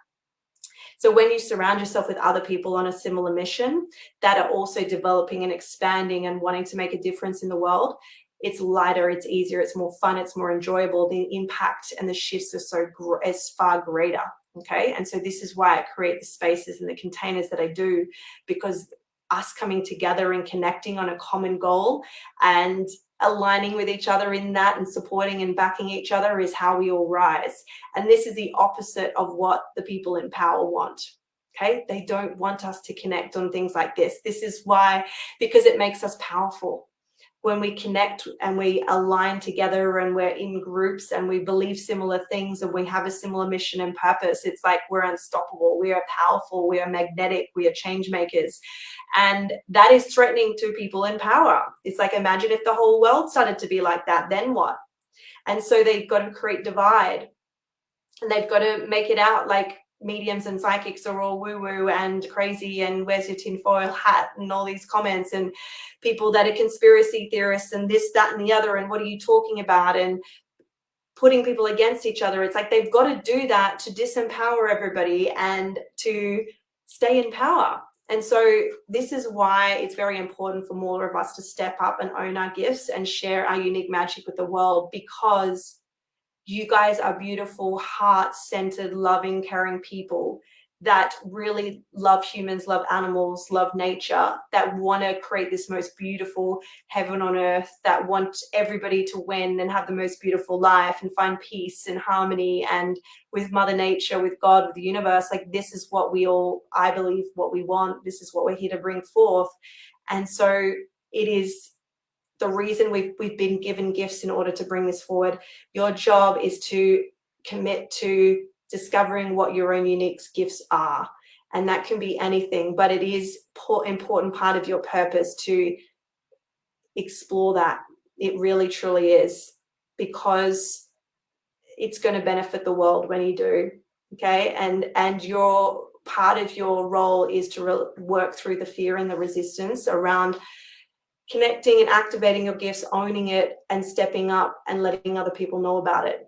So when you surround yourself with other people on a similar mission that are also developing and expanding and wanting to make a difference in the world, it's lighter, it's easier, it's more fun, it's more enjoyable. The impact and the shifts are far greater, okay? And so this is why I create the spaces and the containers that I do, because us coming together and connecting on a common goal and aligning with each other in that and supporting and backing each other is how we all rise. And this is the opposite of what the people in power want. Okay, they don't want us to connect on things like this. This is why, because it makes us powerful. When we connect and we align together and we're in groups and we believe similar things and we have a similar mission and purpose, it's like we're unstoppable, we are powerful, we are magnetic, we are change makers. And that is threatening to people in power. It's like, imagine if the whole world started to be like that, then what? And so they've got to create divide, and they've got to make it out like mediums and psychics are all woo-woo and crazy and where's your tinfoil hat and all these comments, and people that are conspiracy theorists and this, that, and the other, and what are you talking about, and putting people against each other. It's like they've got to do that to disempower everybody and to stay in power. And so this is why it's very important for more of us to step up and own our gifts and share our unique magic with the world, because you guys are beautiful, heart-centered, loving, caring people that really love humans, love animals, love nature, that want to create this most beautiful heaven on earth, that want everybody to win and have the most beautiful life and find peace and harmony and with Mother Nature, with God, with the universe. Like, this is what we all, I believe, what we want. This is what we're here to bring forth. And so it is the reason we've been given gifts in order to bring this forward. Your job is to commit to discovering what your own unique gifts are. And that can be anything, but it is important part of your purpose to explore that. It really, truly is, because it's going to benefit the world when you do. Okay. And your part of your role is to work through the fear and the resistance around connecting and activating your gifts, owning it and stepping up and letting other people know about it.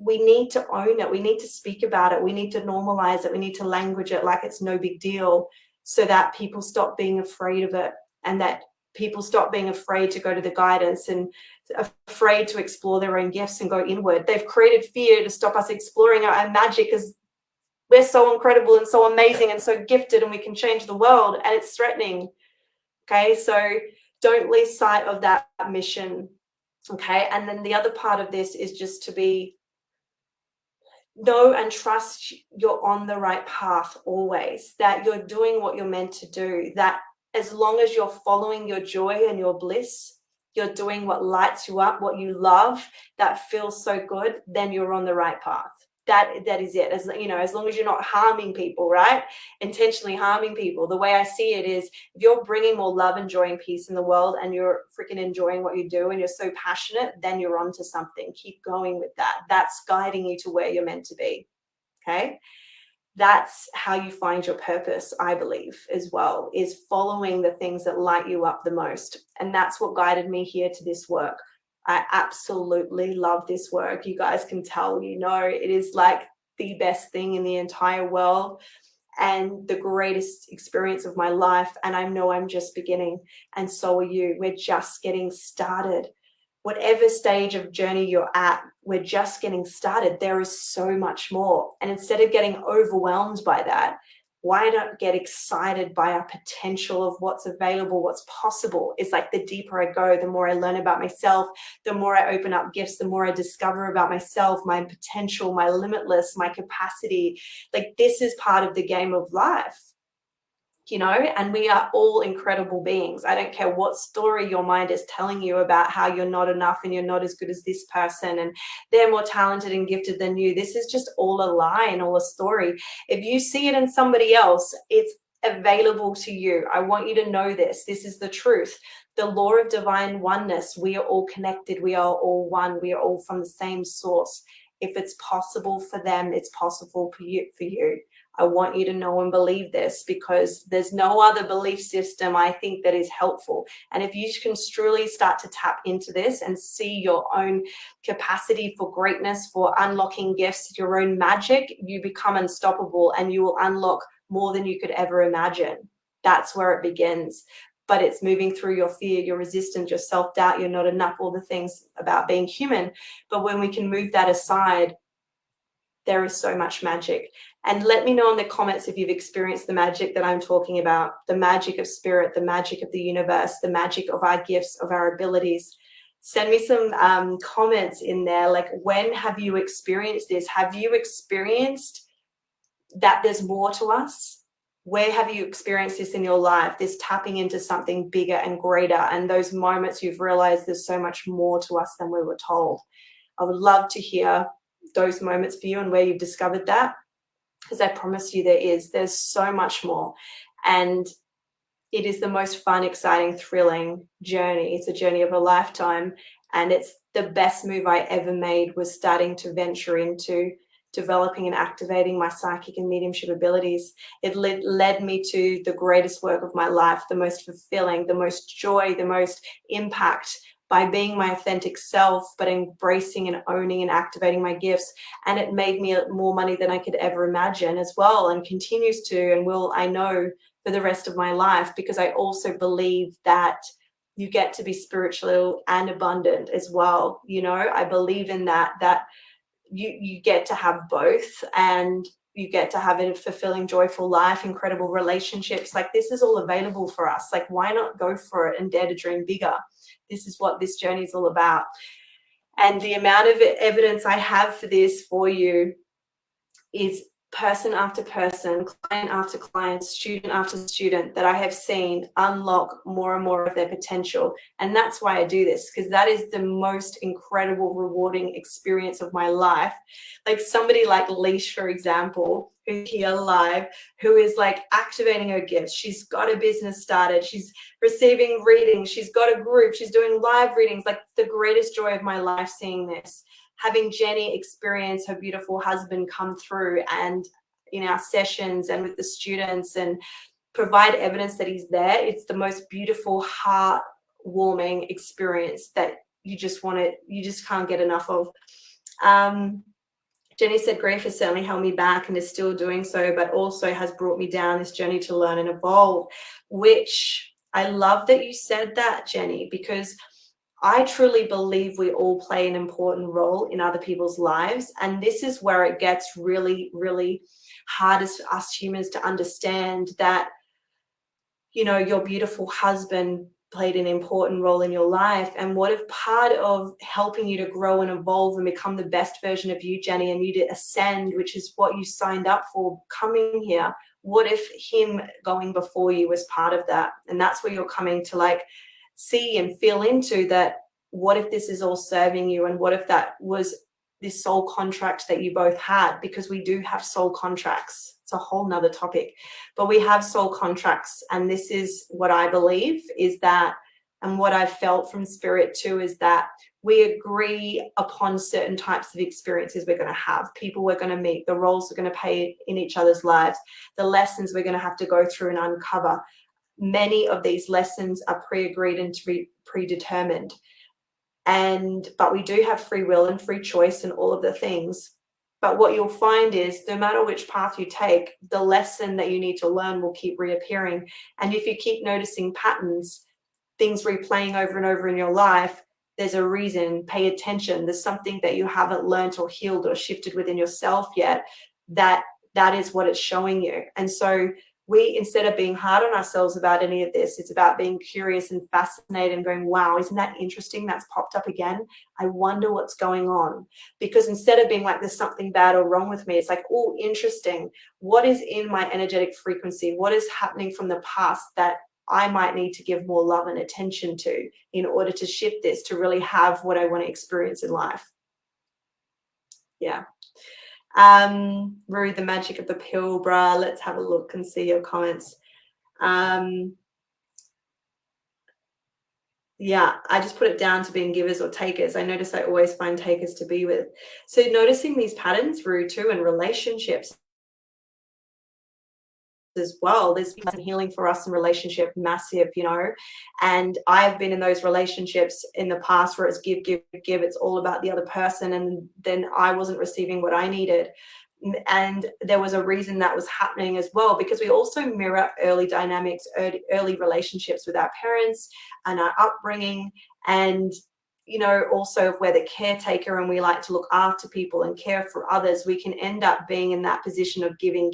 We need to own it. We need to speak about it. We need to normalize it. We need to language it like it's no big deal, so that people stop being afraid of it, and that people stop being afraid to go to the guidance and afraid to explore their own gifts and go inward. They've created fear to stop us exploring our own magic, because we're so incredible and so amazing and so gifted and we can change the world, and it's threatening. Okay, so don't lose sight of that mission. Okay, and then the other part of this is just to know and trust you're on the right path always, that you're doing what you're meant to do, that as long as you're following your joy and your bliss, you're doing what lights you up, what you love, that feels so good, then you're on the right path. That is it. As you know, as long as you're not harming people, right? Intentionally harming people. The way I see it is, if you're bringing more love and joy and peace in the world, and you're freaking enjoying what you do and you're so passionate, then you're onto something. Keep going with that. That's guiding you to where you're meant to be. Okay. That's how you find your purpose, I believe, as well, is following the things that light you up the most. And that's what guided me here to this work. I absolutely love this work. You guys can tell, it is like the best thing in the entire world and the greatest experience of my life. And I know I'm just beginning, and so are you. We're just getting started. Whatever stage of journey you're at, we're just getting started. There is so much more. And instead of getting overwhelmed by that, why not get excited by our potential of what's available, what's possible? It's like, the deeper I go, the more I learn about myself, the more I open up gifts, the more I discover about myself, my potential, my limitless, my capacity. Like, this is part of the game of life. And we are all incredible beings. I don't care what story your mind is telling you about how you're not enough and you're not as good as this person and they're more talented and gifted than you. This is just all a lie and all a story. If you see it in somebody else, it's available to you. I want you to know this. This is the truth. The law of divine oneness. We are all connected. We are all one. We are all from the same source. If it's possible for them, it's possible for you. I want you to know and believe this, because there's no other belief system, I think, that is helpful. And if you can truly start to tap into this and see your own capacity for greatness, for unlocking gifts, your own magic, you become unstoppable and you will unlock more than you could ever imagine. That's where it begins. But it's moving through your fear, your resistance, your self-doubt, you're not enough, all the things about being human. But when we can move that aside, there is so much magic. And let me know in the comments if you've experienced the magic that I'm talking about, the magic of spirit, the magic of the universe, the magic of our gifts, of our abilities. Send me some comments in there. Like, when have you experienced this? Have you experienced that there's more to us? Where have you experienced this in your life? This tapping into something bigger and greater, and those moments you've realized there's so much more to us than we were told. I would love to hear those moments for you and where you've discovered that, because I promise you there's so much more. And it is the most fun, exciting, thrilling journey. It's a journey of a lifetime, and it's the best move I ever made, was starting to venture into developing and activating my psychic and mediumship abilities. It led me to the greatest work of my life, the most fulfilling, the most joy, the most impact, by being my authentic self, but embracing and owning and activating my gifts. And it made me more money than I could ever imagine as well, and continues to, and will, I know, for the rest of my life, because I also believe that you get to be spiritual and abundant as well. I believe in that you get to have both. And you get to have a fulfilling, joyful life, incredible relationships. Like, this is all available for us. Like, why not go for it and dare to dream bigger? This is what this journey is all about. And the amount of evidence I have for this for you is person after person, client after client, student after student that I have seen unlock more and more of their potential. And that's why I do this, because that is the most incredible, rewarding experience of my life. Like somebody like Leash, for example, who's here live, who is like activating her gifts. She's got a business started. She's receiving readings. She's got a group. She's doing live readings. Like, the greatest joy of my life seeing this. Having Jenny experience her beautiful husband come through and in our sessions and with the students and provide evidence that he's there. It's the most beautiful, heart-warming experience that you just can't get enough of. Jenny said, grief has certainly held me back and is still doing so, but also has brought me down this journey to learn and evolve, which I love that you said that, Jenny, because I truly believe we all play an important role in other people's lives. And this is where it gets really, really hard as us humans to understand that, you know, your beautiful husband played an important role in your life. And what if part of helping you to grow and evolve and become the best version of you, Jenny, and you to ascend, which is what you signed up for coming here, what if him going before you was part of that? And that's where you're coming to, like, see and feel into that. What if this is all serving you? And what if that was this soul contract that you both had? Because we do have soul contracts. It's a whole nother topic, but we have soul contracts. And this is what I believe is that, and what I've felt from spirit too, is that we agree upon certain types of experiences we're going to have, people we're going to meet, the roles we're going to play in each other's lives, the lessons we're going to have to go through and uncover. Many of these lessons are pre-agreed and to be predetermined. But we do have free will and free choice and all of the things. But what you'll find is no matter which path you take, the lesson that you need to learn will keep reappearing. And if you keep noticing patterns, things replaying over and over in your life, there's a reason. Pay attention. There's something that you haven't learned or healed or shifted within yourself yet. That is what it's showing you. And so we, instead of being hard on ourselves about any of this, it's about being curious and fascinated and going, wow, isn't that interesting? That's popped up again. I wonder what's going on. Because instead of being like, there's something bad or wrong with me, it's like, oh, interesting. What is in my energetic frequency? What is happening from the past that I might need to give more love and attention to in order to shift this, to really have what I want to experience in life? Yeah. Rue, the magic of the pill, bruh. Let's have a look and see your comments. Yeah, I just put it down to being givers or takers. I notice I always find takers to be with. So noticing these patterns, Rue, too, in relationships as well. There's healing for us in relationship, massive, you know. And I've been in those relationships in the past where it's give, give, give. It's all about the other person. And then I wasn't receiving what I needed. And there was a reason that was happening as well, because we also mirror early dynamics, early relationships with our parents and our upbringing. And, you know, also if we're the caretaker and we like to look after people and care for others, we can end up being in that position of giving.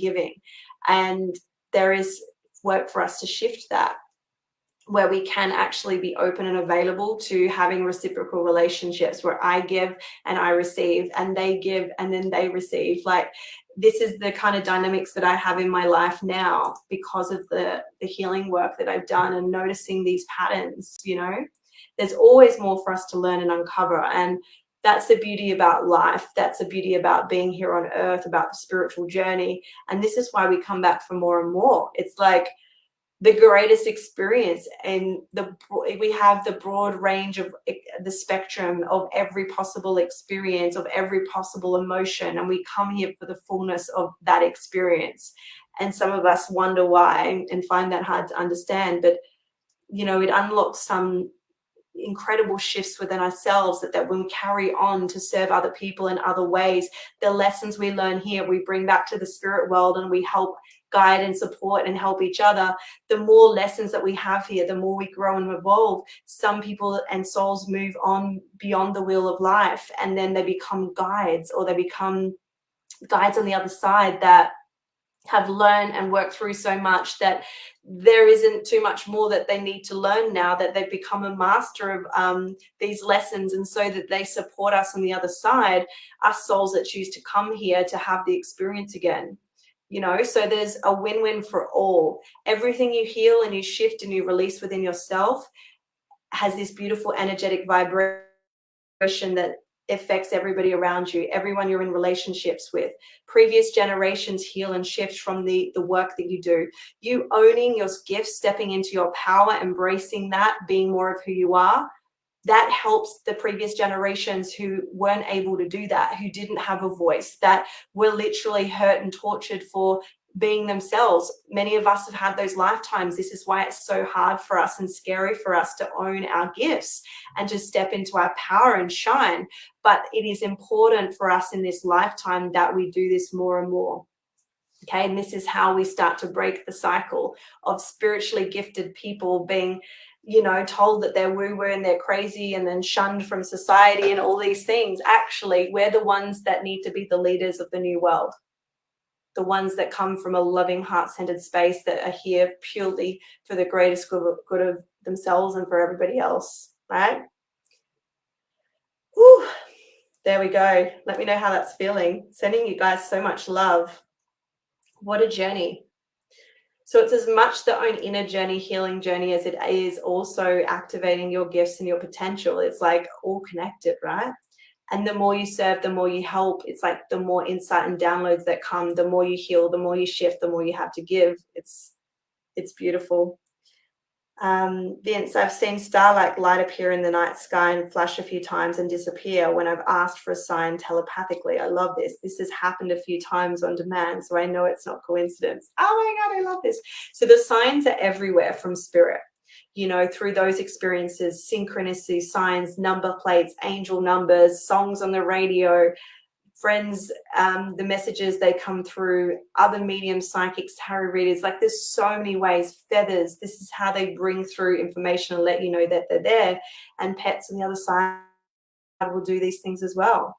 And there is work for us to shift that, where we can actually be open and available to having reciprocal relationships where I give and I receive, and they give and then they receive. Like, this is the kind of dynamics that I have in my life now because of the healing work that I've done and noticing these patterns. You know, there's always more for us to learn and uncover. And that's the beauty about life. That's the beauty about being here on earth, about the spiritual journey. And this is why we come back for more and more. It's like the greatest experience, and we have the broad range of the spectrum of every possible experience, of every possible emotion, and we come here for the fullness of that experience. And some of us wonder why and find that hard to understand, but you know, it unlocks some incredible shifts within ourselves that when we carry on to serve other people in other ways, the lessons we learn here we bring back to the spirit world, and we help guide and support and help each other. The more lessons that we have here, the more we grow and evolve. Some people and souls move on beyond the wheel of life, and then they become guides, or they become guides on the other side that have learned and worked through so much that there isn't too much more that they need to learn now, that they've become a master of these lessons, and so that they support us on the other side, us souls that choose to come here to have the experience again. You know, so there's a win-win for all. Everything you heal and you shift and you release within yourself has this beautiful energetic vibration that affects everybody around you, everyone you're in relationships with. Previous generations heal and shift from the work that you do. You owning your gifts, stepping into your power, embracing that, being more of who you are, that helps the previous generations who weren't able to do that, who didn't have a voice, that were literally hurt and tortured for being themselves. Many of us have had those lifetimes. This is why it's so hard for us and scary for us to own our gifts and to step into our power and shine. But it is important for us in this lifetime that we do this more and more. Okay, and this is how we start to break the cycle of spiritually gifted people being, you know, told that they're woo-woo and they're crazy and then shunned from society and all these things. Actually, we're the ones that need to be the leaders of the new world. The ones that come from a loving, heart-centered space, that are here purely for the greatest good of themselves and for everybody else, right? Whew. There we go. Let me know how that's feeling. Sending you guys so much love. What a journey. So it's as much the own inner journey, healing journey, as it is also activating your gifts and your potential. It's like all connected, right? And the more you serve, the more you help. It's like the more insight and downloads that come, the more you heal, the more you shift, the more you have to give. It's beautiful. Vince, I've seen starlight light appear in the night sky and flash a few times and disappear when I've asked for a sign telepathically. I love this. This has happened a few times on demand, so I know it's not coincidence. Oh my God, I love this. So the signs are everywhere from spirit. You know, through those experiences, synchronicity, signs, number plates, angel numbers, songs on the radio, friends, the messages they come through, other mediums, psychics, tarot readers. Like there's so many ways. Feathers, this is how they bring through information and let you know that they're there. And pets on the other side will do these things as well.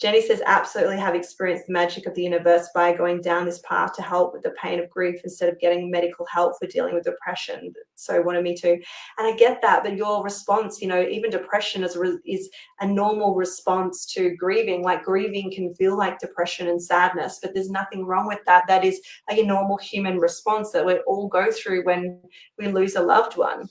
Jenny says, absolutely have experienced the magic of the universe by going down this path to help with the pain of grief instead of getting medical help for dealing with depression. So wanted me to. And I get that, but your response, you know, even depression is a normal response to grieving. Like grieving can feel like depression and sadness, but there's nothing wrong with that. That is a normal human response that we all go through when we lose a loved one.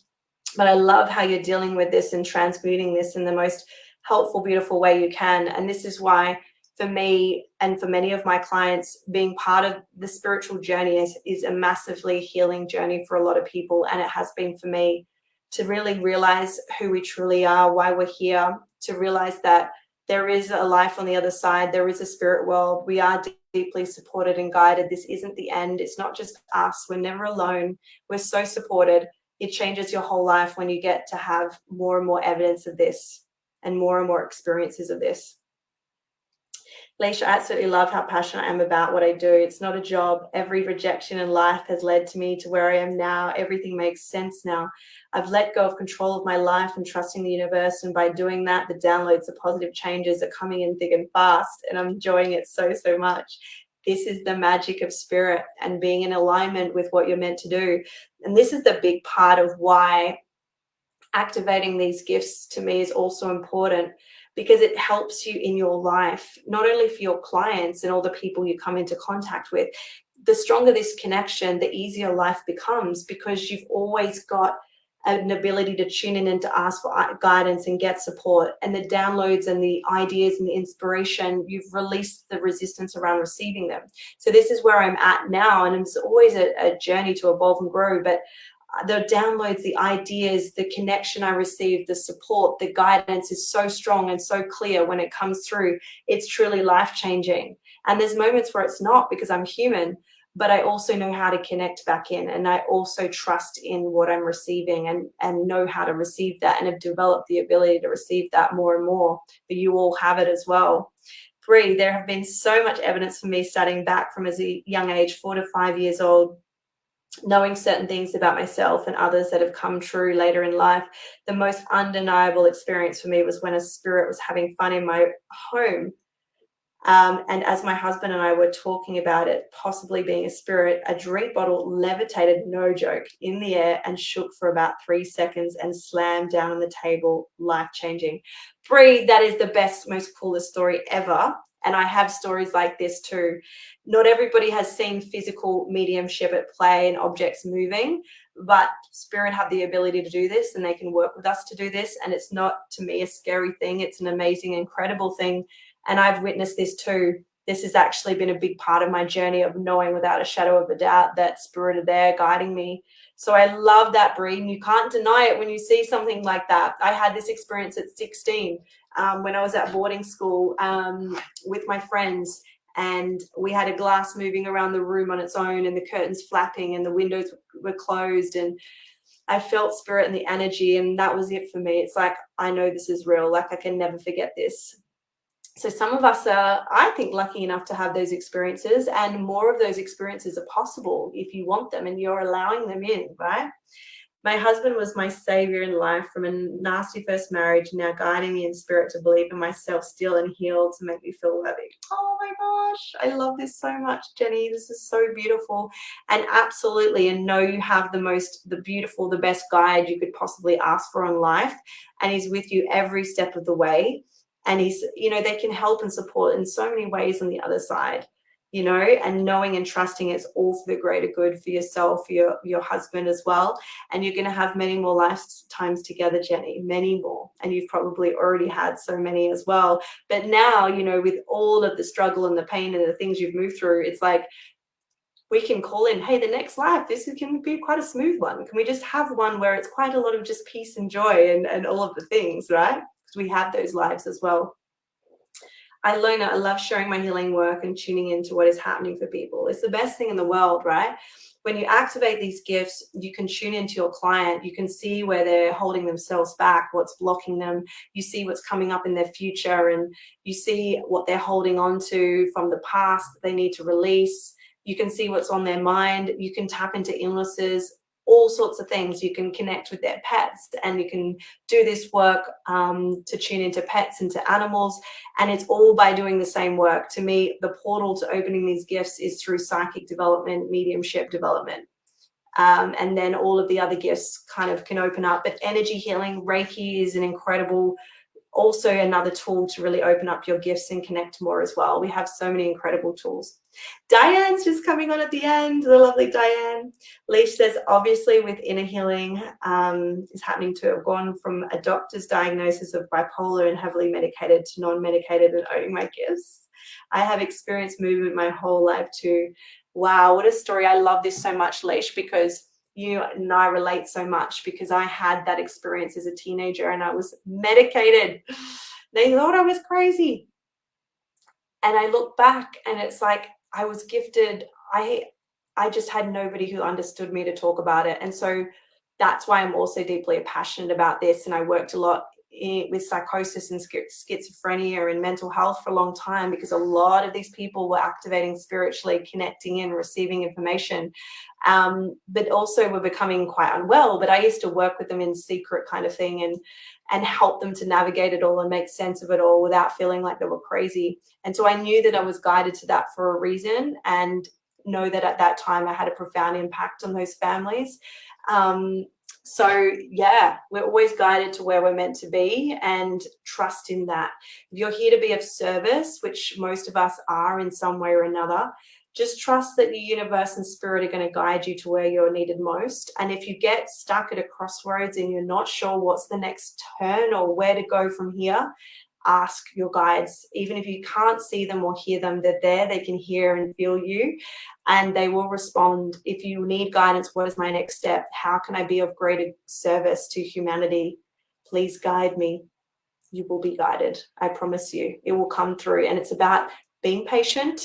But I love how you're dealing with this and transmuting this in the most helpful, beautiful way you can. And this is why, for me and for many of my clients, being part of the spiritual journey is a massively healing journey for a lot of people. And it has been for me, to really realize who we truly are, why we're here, to realize that there is a life on the other side. There is a spirit world. We are deeply supported and guided. This isn't the end. It's not just us. We're never alone. We're so supported. It changes your whole life when you get to have more and more evidence of this and more experiences of this. Leisha, I absolutely love how passionate I am about what I do. It's not a job. Every rejection in life has led to me to where I am now. Everything makes sense now. I've let go of control of my life and trusting the universe. And by doing that, the downloads, the positive changes are coming in thick and fast. And I'm enjoying it so much. This is the magic of spirit and being in alignment with what you're meant to do. And this is the big part of why activating these gifts to me is also important, because it helps you in your life, not only for your clients and all the people you come into contact with. The stronger this connection, the easier life becomes, because you've always got an ability to tune in and to ask for guidance and get support. And the downloads and the ideas and the inspiration, you've released the resistance around receiving them. So this is where I'm at now, and it's always a journey to evolve and grow. But the downloads, the ideas, the connection I receive, the support, the guidance is so strong and so clear when it comes through. It's truly life-changing. And there's moments where it's not, because I'm human, but I also know how to connect back in, and I also trust in what I'm receiving and know how to receive that, and have developed the ability to receive that more and more. But you all have it as well. 3, there have been so much evidence for me starting back from as a young age, 4 to 5 years old, knowing certain things about myself and others that have come true later in life. The most undeniable experience for me was when a spirit was having fun in my home. And as my husband and I were talking about it possibly being a spirit, a drink bottle levitated, no joke, in the air and shook for about 3 seconds and slammed down on the table, life-changing. Bree, that is the best, most coolest story ever. And I have stories like this too. Not everybody has seen physical mediumship at play and objects moving, but spirit have the ability to do this, and they can work with us to do this. And it's not, to me, a scary thing. It's an amazing, incredible thing. And I've witnessed this too. This has actually been a big part of my journey of knowing without a shadow of a doubt that spirit are there guiding me. So I love that, Bree. And you can't deny it when you see something like that. I had this experience at 16 when I was at boarding school with my friends, and we had a glass moving around the room on its own, and the curtains flapping, and the windows were closed, and I felt spirit and the energy, and that was it for me. It's like, I know this is real. Like, I can never forget this. So some of us are, I think, lucky enough to have those experiences, and more of those experiences are possible if you want them and you're allowing them in, right? My husband was my savior in life from a nasty first marriage, now guiding me in spirit to believe in myself still and heal to make me feel worthy. Oh my gosh, I love this so much, Jenny. This is so beautiful. And absolutely, and know you have the beautiful, the best guide you could possibly ask for in life. And he's with you every step of the way. And he's, they can help and support in so many ways on the other side, and knowing and trusting it's all for the greater good for yourself, for your husband as well. And you're going to have many more lifetimes together, Jenny, many more. And you've probably already had so many as well. But now, with all of the struggle and the pain and the things you've moved through, it's like, we can call in, hey, the next life, can be quite a smooth one. Can we just have one where it's quite a lot of just peace and joy and all of the things, right? We have those lives as well. I love sharing my healing work and tuning into what is happening for people. It's the best thing in the world, right? When you activate these gifts, you can tune into your client. You can see where they're holding themselves back, what's blocking them. You see what's coming up in their future, and you see what they're holding on to from the past that they need to release. You can see what's on their mind. You can tap into illnesses, all sorts of things. You can connect with their pets, and you can do this work to tune into pets, into animals, and it's all by doing the same work. To me, the portal to opening these gifts is through psychic development, mediumship development, and then all of the other gifts kind of can open up. But energy healing, Reiki is an incredible, also another tool to really open up your gifts and connect more as well. We have so many incredible tools. Diane's just coming on at the end, the lovely Diane. Leash says, obviously with inner healing is happening to have gone from a doctor's diagnosis of bipolar and heavily medicated to non-medicated and owning my gifts. I have experienced movement my whole life too. Wow, what a story. I love this so much, Leash, because you and I relate so much, because I had that experience as a teenager and I was medicated. They thought I was crazy. And I look back and it's like, I was gifted. I just had nobody who understood me to talk about it. And so that's why I'm also deeply passionate about this. And I worked a lot with psychosis and schizophrenia and mental health for a long time, because a lot of these people were activating spiritually, connecting in, receiving information, but also were becoming quite unwell. But I used to work with them in secret kind of thing and help them to navigate it all and make sense of it all without feeling like they were crazy. And so I knew that I was guided to that for a reason, and know that at that time I had a profound impact on those families. So yeah, we're always guided to where we're meant to be, and trust in that. If you're here to be of service, which most of us are in some way or another, just trust that the universe and spirit are going to guide you to where you're needed most. And if you get stuck at a crossroads and you're not sure what's the next turn or where to go from here, ask your guides. Even if you can't see them or hear them, they're there. They can hear and feel you, and they will respond. If you need guidance, what is my next step? How can I be of greater service to humanity? Please guide me. You will be guided. I promise you. It will come through. And it's about being patient,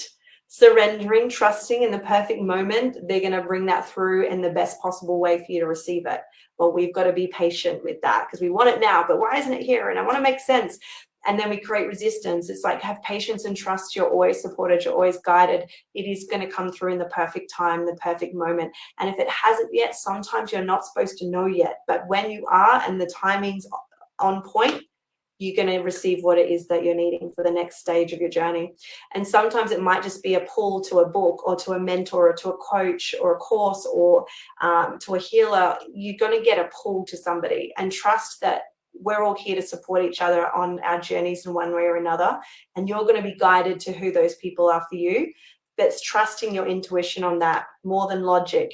surrendering, trusting in the perfect moment. They're going to bring that through in the best possible way for you to receive it. But we've got to be patient with that, because we want it now, but why isn't it here? And I want to make sense. And then we create resistance. It's like, have patience and trust. You're always supported. You're always guided. It is going to come through in the perfect time, the perfect moment. And if it hasn't yet, sometimes you're not supposed to know yet. But when you are and the timing's on point, you're going to receive what it is that you're needing for the next stage of your journey. And sometimes it might just be a pull to a book or to a mentor or to a coach or a course or to a healer. You're going to get a pull to somebody, and trust that we're all here to support each other on our journeys in one way or another. And you're going to be guided to who those people are for you. That's trusting your intuition on that more than logic.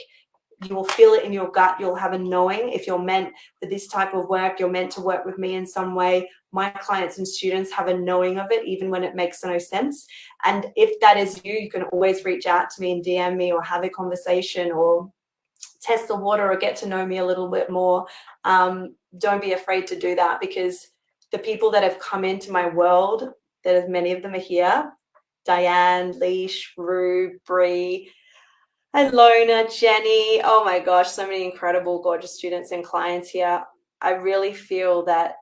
You will feel it in your gut. You'll have a knowing if you're meant for this type of work, you're meant to work with me in some way. My clients and students have a knowing of it, even when it makes no sense. And if that is you, you can always reach out to me and DM me or have a conversation or test the water or get to know me a little bit more. Don't be afraid to do that, because the people that have come into my world, that many of them are here, Diane, Leash, Rue, Bree, Ilona, Jenny. Oh my gosh, so many incredible, gorgeous students and clients here. I really feel that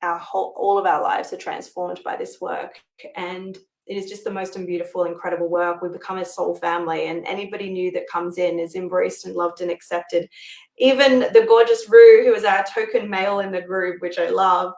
all of our lives are transformed by this work, and it is just the most beautiful, incredible work. We become a soul family, and anybody new that comes in is embraced and loved and accepted. Even the gorgeous Rue, who is our token male in the group, which I love,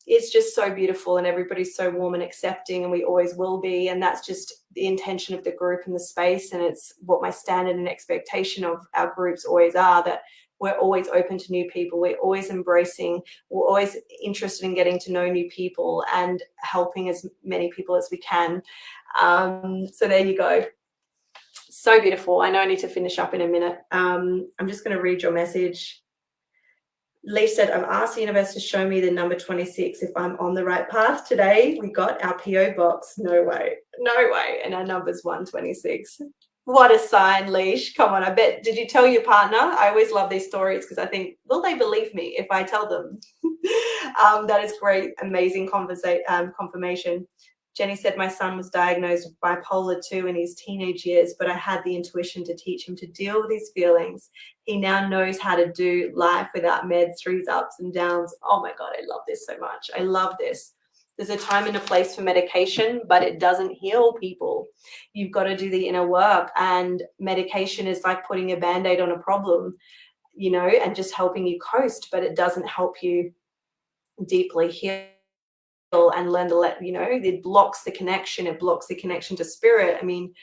it's just so beautiful, and everybody's so warm and accepting, and we always will be. And that's just the intention of the group and the space, and it's what my standard and expectation of our groups always are, that we're always open to new people, we're always embracing, we're always interested in getting to know new people and helping as many people as we can. So there you go. So beautiful. I know I need to finish up in a minute. I'm just going to read your message. Lee said, I've asked the universe to show me the number 26 if I'm on the right path. Today we got our PO box. No way. No way. And our number's 126. What a sign, Leash. Come on, I bet. Did you tell your partner? I always love these stories because I think, will they believe me if I tell them? That is great. Amazing confirmation. Jenny said, my son was diagnosed with bipolar 2 in his teenage years, but I had the intuition to teach him to deal with his feelings. He now knows how to do life without meds through his ups and downs. Oh my God, I love this so much. I love this. There's a time and a place for medication, but it doesn't heal people. You've got to do the inner work, and medication is like putting a Band-Aid on a problem, you know, and just helping you coast, but it doesn't help you deeply heal and learn to let, you know, it blocks the connection. It blocks the connection to spirit. I mean,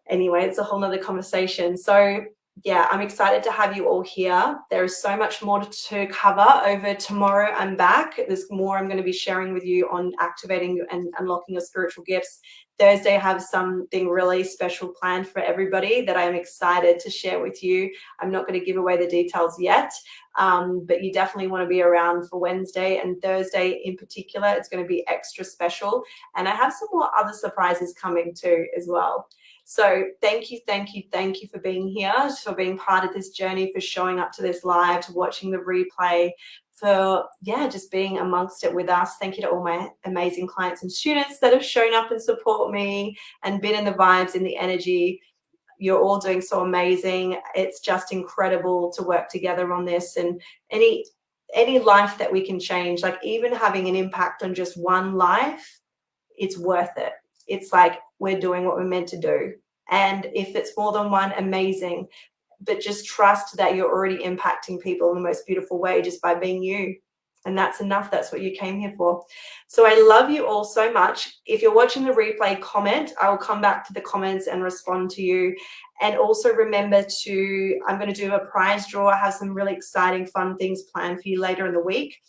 anyway, it's a whole nother conversation. So yeah, I'm excited to have you all here. There is so much more to cover over tomorrow. I'm back. There's more I'm going to be sharing with you on activating and unlocking your spiritual gifts. Thursday, I have something really special planned for everybody that I'm excited to share with you. I'm not going to give away the details yet, but you definitely want to be around for Wednesday and Thursday in particular. It's going to be extra special. And I have some more other surprises coming too as well. So thank you for being here, for being part of this journey, for showing up to this live, to watching the replay, for just being amongst it with us. Thank you to all my amazing clients and students that have shown up and support me and been in the vibes, in the energy. You're all doing so amazing. It's just incredible to work together on this, and any life that we can change, like even having an impact on just one life, it's worth it. It's like we're doing what we're meant to do. And if it's more than one, amazing. But just trust that you're already impacting people in the most beautiful way just by being you. And that's enough. That's what you came here for. So I love you all so much. If you're watching the replay, comment. I will come back to the comments and respond to you. And also remember I'm going to do a prize draw. I have some really exciting, fun things planned for you later in the week.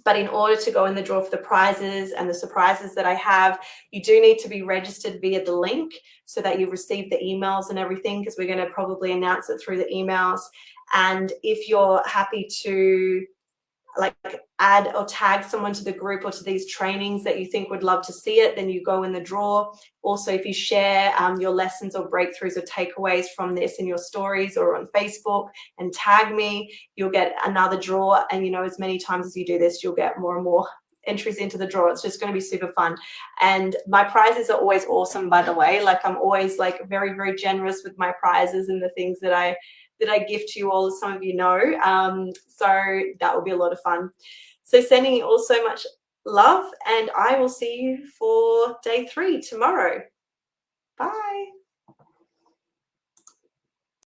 But in order to go in the draw for the prizes and the surprises that I have, you do need to be registered via the link so that you receive the emails and everything, because we're going to probably announce it through the emails. And if you're happy to like add or tag someone to the group or to these trainings that you think would love to see it, then you go in the draw. Also, if you share your lessons or breakthroughs or takeaways from this in your stories or on Facebook and tag me, you'll get another draw. And, you know, as many times as you do this, you'll get more and more entries into the draw. It's just going to be super fun. And my prizes are always awesome, by the way. Like I'm always like very, very generous with my prizes and the things that I gift to you all, as some of you know. So that will be a lot of fun. So sending you all so much love, and I will see you for day 3 tomorrow. Bye.